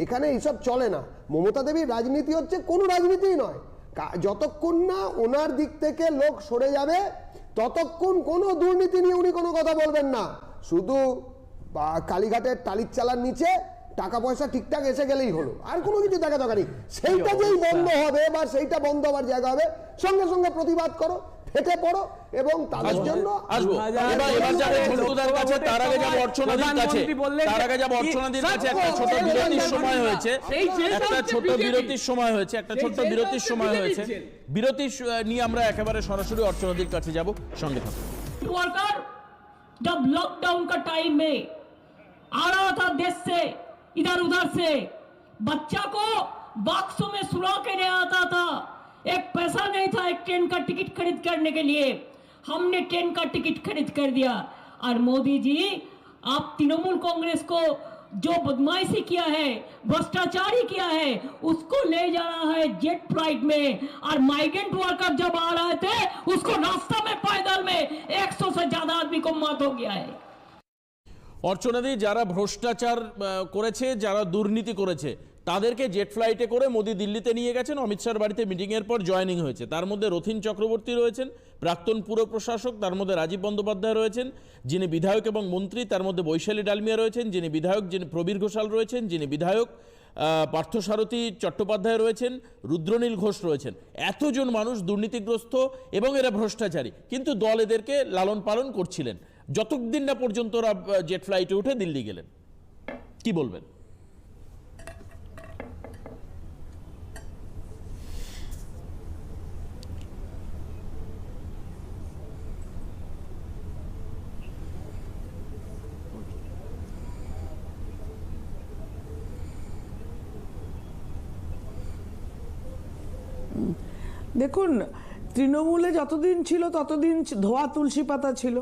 এখানে এইসব চলে না। মমতা দেবীর রাজনীতি হচ্ছে কোনো রাজনীতিই নয়। যতক্ষণ না ওনার দিক থেকে লোক সরে যাবে ততক্ষণ কোনো দুর্নীতি নিয়ে উনি কোনো কথা বলবেন না। শুধু কালীঘাটের টালির চালার নিচে টাকা পয়সা ঠিকঠাক এসে গেলেই হলো, আর কোনো কিছু দেখা দরকার নেই। সেইটা যেই বন্ধ হবে বা সেইটা বন্ধ হওয়ার জায়গা হবে, সঙ্গে সঙ্গে প্রতিবাদ করো, ফেটে পড়ো এবং তাদের জন্য একটা ছোট বিরতির সময় হয়েছে। বিরতি নিয়ে আমরা একেবারে সরাসরি অর্চনাদির কাছে যাব, সঙ্গে থাকুন। जब लॉकडाउन का टाइम में आ रहा था देश से इधर उधर से, बच्चा को बॉक्सों में सुला के ले आता था, एक पैसा नहीं था एक ट्रेन का टिकट खरीद करने के लिए, हमने ट्रेन का टिकट खरीद कर दिया। और मोदी जी, आप तृणमूल कांग्रेस को जो बदमाशी किया है, भ्रष्टाचारी किया है, उसको ले जाना है जेट फ्लाइट में। और माइग्रेंट वर्कर जब आ रहे थे उसको रास्ता में पैदल में 100 से ज्यादा आदमी को मौत हो गया है। অর্চনাদি, যারা ভ্রষ্টাচার করেছে, যারা দুর্নীতি করেছে, তাদেরকে জেট ফ্লাইটে করে মোদি দিল্লিতে নিয়ে গেছেন। অমিত শাহর বাড়িতে মিটিংয়ের পর জয়েনিং হয়েছে। তার মধ্যে রথিন চক্রবর্তী রয়েছেন, প্রাক্তন পুর প্রশাসক, তার মধ্যে রাজীব বন্দ্যোপাধ্যায় রয়েছেন যিনি বিধায়ক এবং মন্ত্রী, তার মধ্যে বৈশালী ডালমিয়া রয়েছেন যিনি বিধায়ক, যিনি প্রবীর ঘোষাল রয়েছেন যিনি বিধায়ক, পার্থসারথী চট্টোপাধ্যায় রয়েছেন, রুদ্রনীল ঘোষ রয়েছেন। এতজন মানুষ দুর্নীতিগ্রস্ত এবং এরা ভ্রষ্টাচারী, কিন্তু দল এদেরকে লালন পালন করছিলেন যতদিন না পর্যন্ত ওরা জেট ফ্লাইটে উঠে দিল্লি গেলেন। কি বলবেন? দেখুন, তৃণমূলে যতদিন ছিল ততদিন ধোয়া তুলসী পাতা ছিল,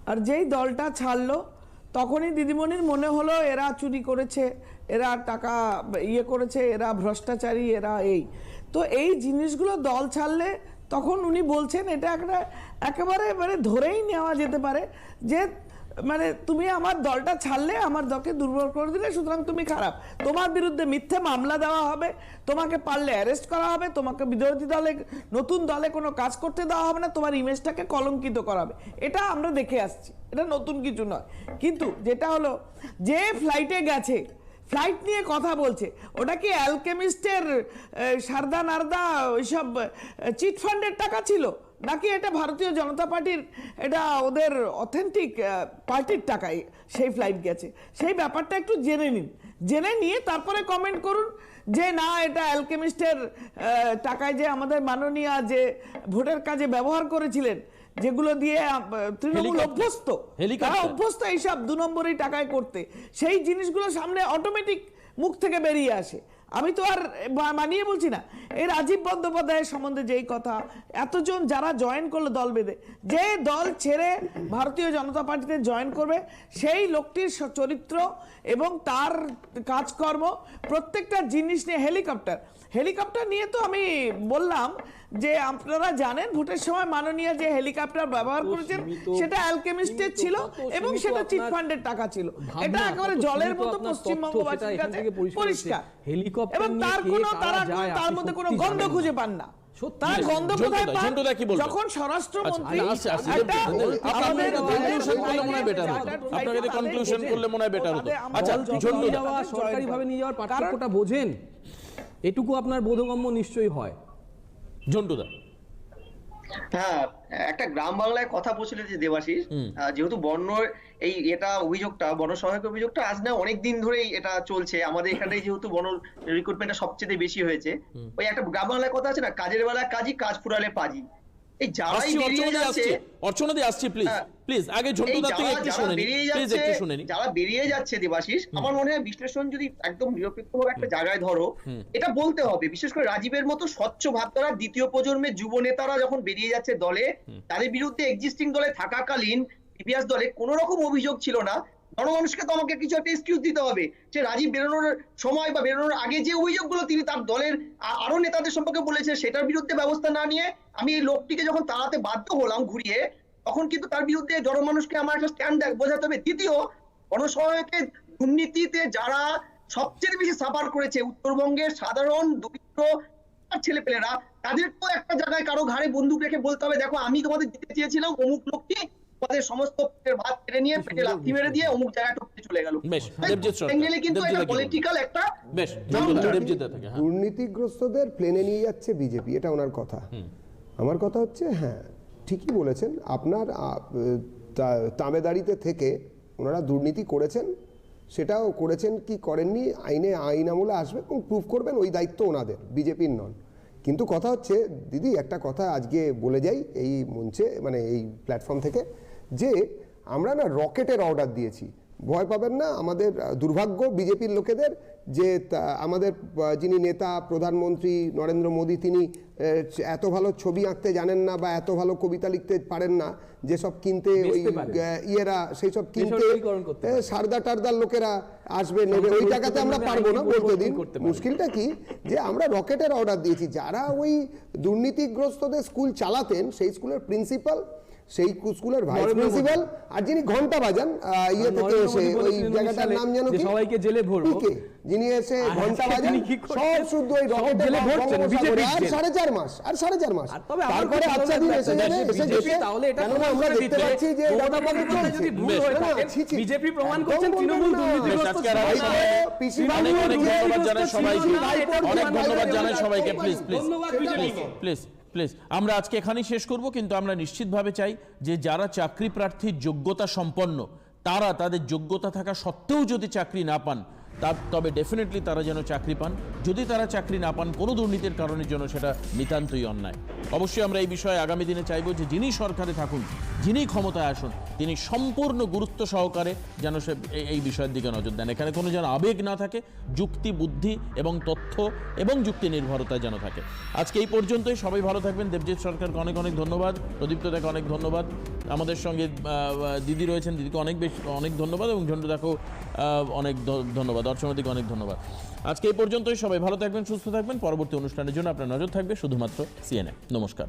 আর যেই দলটা ছাড়লো তখনই দিদিমণির মনে হলো এরা চুরি করেছে, এরা টাকা করেছে, এরা ভ্রষ্টাচারী, এরা এই। তো এই জিনিসগুলো দল ছাড়লে তখন উনি বলছেন এটা একেবারে ধরেই নেওয়া যেতে পারে যে মানে তুমি আমার দলটা ছাড়লে, আমার দলকে দুর্বল করে দিলে, সুতরাং তুমি খারাপ, তোমার বিরুদ্ধে মিথ্যে মামলা দেওয়া হবে, তোমাকে পারলে অ্যারেস্ট করা হবে, তোমাকে বিরোধী দলে নতুন দলে কোনো কাজ করতে দেওয়া হবে না, তোমার ইমেজটাকে কলঙ্কিত করা হবে। এটা আমরা দেখে আসছি, এটা নতুন কিছু নয়। কিন্তু যেটা হলো, যে ফ্লাইটে গেছে, ফ্লাইট নিয়ে কথা বলছে, ওটা কি অ্যালকেমিস্টের সারদা নারদা ওইসব চিটফান্ডের টাকা ছিল, নাকি এটা ভারতীয় জনতা পার্টির, এটা ওদের অথেন্টিক পার্টির টাকায় সেই ফ্লাইট গেছে? সেই ব্যাপারটা একটু জেনে নিন, জেনে নিয়ে তারপরে কমেন্ট করুন যে না এটা অ্যালকেমিস্টের টাকায় যে আমাদের মাননীয় যে ভোটের কাজে ব্যবহার করেছিলেন, যেগুলো দিয়ে তৃণমূল অভ্যস্ত, তারা অভ্যস্ত এইসব 2 নম্বরই টাকায় করতে, সেই জিনিসগুলো সামনে অটোমেটিক মুখ থেকে বেরিয়ে আসে। আমি তো আর মানিয়ে বলছি না, এই রাজীব বন্দ্যোপাধ্যায়ের সম্বন্ধে যেই কথা, এতজন যারা জয়েন করলো দল বেঁধে, যে দল ছেড়ে ভারতীয় জনতা পার্টিতে জয়েন করবে, সেই লোকটির চরিত্র এবং তার কাজকর্ম, প্রত্যেকটা জিনিস নিয়ে, হেলিকপ্টার নিয়ে তো আমি বললাম যে আপনারা জানেন ভোটের সময় মাননীয় যে হেলিকপ্টার ব্যবহার করেছেন সেটা অ্যালকেমিস্টের ছিল এবং সেটা চিটফান্ডের টাকা ছিল। এটা একেবারে জলের মতো পশ্চিমবঙ্গবাসীর কাছে পরিষ্কার, এবং তার মধ্যে কোনো গন্ধ খুঁজে পান না। তার গন্ধ কোথায় পান? যখন স্বরাষ্ট্রমন্ত্রী সরকারিভাবে নিয়ে যাওয়ার পার্থক্যটা বোঝেন, এটুকু আপনার বোধগম্য নিশ্চয়ই হয়। ঝন্টুদা, হ্যাঁ, একটা গ্রাম বাংলায় কথা বলছিল যে দেবাশিস, যেহেতু এটা অভিযোগটা, বন সহায়ক অভিযোগটা আজ না অনেকদিন ধরেই এটা চলছে আমাদের এখানে, যেহেতু বন রিক্রুটমেন্টটা সবচেয়ে বেশি হয়েছে। ওই একটা গ্রাম বাংলায় কথা আছে না, কাজের বেলা কাজী, কাজ ফুরালে পাজি। এই যারাই বেরিয়ে যাচ্ছে, অর্চনাদি আসছি প্লিজ আগে ঝন্টুদা থেকে একটু শুনে নিন, যারা বেরিয়ে যাচ্ছে দেবাশিস, আমার মনে হয় বিশ্লেষণ যদি একদম নিরপেক্ষভাবে একটা জায়গায় ধরো, এটা বলতে হবে, বিশেষ করে রাজীবের মতো স্বচ্ছ ভাবধারা দ্বিতীয় প্রজন্মের যুব নেতারা যখন বেরিয়ে যাচ্ছে দলে, তাদের বিরুদ্ধে এক্সিস্টিং দলে থাকাকালীন প্রিভিয়াস দলে কোনো রকম অভিযোগ ছিল না। জনমানুষকে তো আমাকে কিছু একটা এক্সকিউজ দিতে হবে যে রাজীব বেরোনোর সময় বা বেরোনোর আগে যে অভিযোগগুলো তিনি তার দলের আরো নেতাদের সম্পর্কে বলেছে, সেটার বিরুদ্ধে ব্যবস্থা না নিয়ে আমি এই লোকটিকে যখন তাড়াতে বাধ্য হলাম ঘুরিয়ে, তখন কিন্তু তার বিরুদ্ধে জনমানুষকে আমার একটা স্ট্যান্ড বোঝাতে হবে। দ্বিতীয়, গণসহায়কের দুর্নীতিতে যারা সবচেয়ে বেশি সাফার করেছে উত্তরবঙ্গের সাধারণ দরিদ্র ছেলেপেলেরা, তাদেরকেও একটা জায়গায় কারো ঘাড়ে বন্দুক রেখে বলতে হবে, দেখো আমি তোমাদের দিতে চেয়েছিলাম অমুক লোকটি তোমাদের সমস্ত ভাত কেড়ে নিয়ে পেটে লাথি মেরে দিয়ে অমুক জায়গায় টপকে চলে গেল। কিন্তু এটা পলিটিক্যাল একটা দুর্নীতিগ্রস্তদের প্লেনে নিয়ে যাচ্ছে বিজেপি, এটা ওনার কথা। আমার কথা হচ্ছে, হ্যাঁ ঠিকই বলেছেন, আপনার তামেদারিতে থেকে ওনারা দুর্নীতি করেছেন, সেটাও করেছেন কি করেননি আইন আমলে আসবে এবং প্রুফ করবেন, ওই দায়িত্ব ওনাদের, বিজেপির নন। কিন্তু কথা হচ্ছে দিদি, একটা কথা আজকে বলে যাই এই মঞ্চে, মানে এই প্ল্যাটফর্ম থেকে, যে আমরা না রকেটের অর্ডার দিয়েছি, ভয় পাবেন না। আমাদের দুর্ভাগ্য বিজেপির লোকেদের যে আমাদের যিনি নেতা প্রধানমন্ত্রী নরেন্দ্র মোদী, তিনি এত ভালো ছবি আঁকতে জানেন না বা এত ভালো কবিতা লিখতে পারেন না, যেসব কিনতে ওই ইয়েরা সেই সব কিনতে সারদা টারদার লোকেরা আসবে নেবে, ওই টাকাতে আমরা পারবো না বলতে দিন। মুশকিলটা কি, যে আমরা রকেটের অর্ডার দিয়েছি, যারা ওই দুর্নীতিগ্রস্তদের স্কুল চালাতেন, সেই স্কুলের প্রিন্সিপাল, সেই স্কুলের ভাইস প্রিন্সিপাল, আর যিনি ঘন্টা বাজান ইয়ে থেকে এসে, ওই জায়গাটার নাম জানো কি, সবাইকে জেলে ভরবো, যিনি এসে ঘন্টা বাজান, সব শুদ্ধ ওই রকেটে আর 4.5 মাস, আর 4.5 মাস তারপরে আচ্ছা দিন এসে যাবে, এসে যেতে। কেননা আমরা দেখতে পাচ্ছি যে বিজেপি প্রমাণ করছেন তৃণমূল দুর্নীতিগ্রস্ত। অনেক ধন্যবাদ জানাই সবাইকে, প্লিজ প্লিজ আমরা আজকে এখানেই শেষ করব, কিন্তু আমরা নিশ্চিতভাবে চাই যে যারা চাকরি প্রার্থীর যোগ্যতা সম্পন্ন, তারা তাদের যোগ্যতা থাকা সত্ত্বেও যদি চাকরি না পান, তবে ডেফিনেটলি তারা যেন চাকরি পান। যদি তারা চাকরি না পান কোনো দুর্নীতির কারণের জন্য, সেটা নিতান্তই অন্যায়। অবশ্যই আমরা এই বিষয়ে আগামী দিনে চাইব যে যিনি সরকারে থাকুন, যিনি ক্ষমতায় আসুন, তিনি সম্পূর্ণ গুরুত্ব সহকারে যেন সে এই বিষয়ের দিকে নজর দেন। এখানে কোনো যেন আবেগ না থাকে, যুক্তি, বুদ্ধি এবং তথ্য এবং যুক্তি নির্ভরতা যেন থাকে। আজকে এই পর্যন্তই, সবাই ভালো থাকবেন। দেবজিৎ সরকারকে অনেক অনেক ধন্যবাদ, প্রদীপ্তদাকে অনেক ধন্যবাদ, আমাদের সঙ্গে দিদি রয়েছেন, দিদিকে অনেক ধন্যবাদ, এবং ঝন্টুদাকেও অনেক ধন্যবাদ, অর্চনাদিকে অনেক ধন্যবাদ। আজকে এই পর্যন্তই, সবাই ভালো থাকবেন, সুস্থ থাকবেন। পরবর্তী অনুষ্ঠানের জন্য আপনার নজর থাকবে শুধুমাত্র CNN। নমস্কার।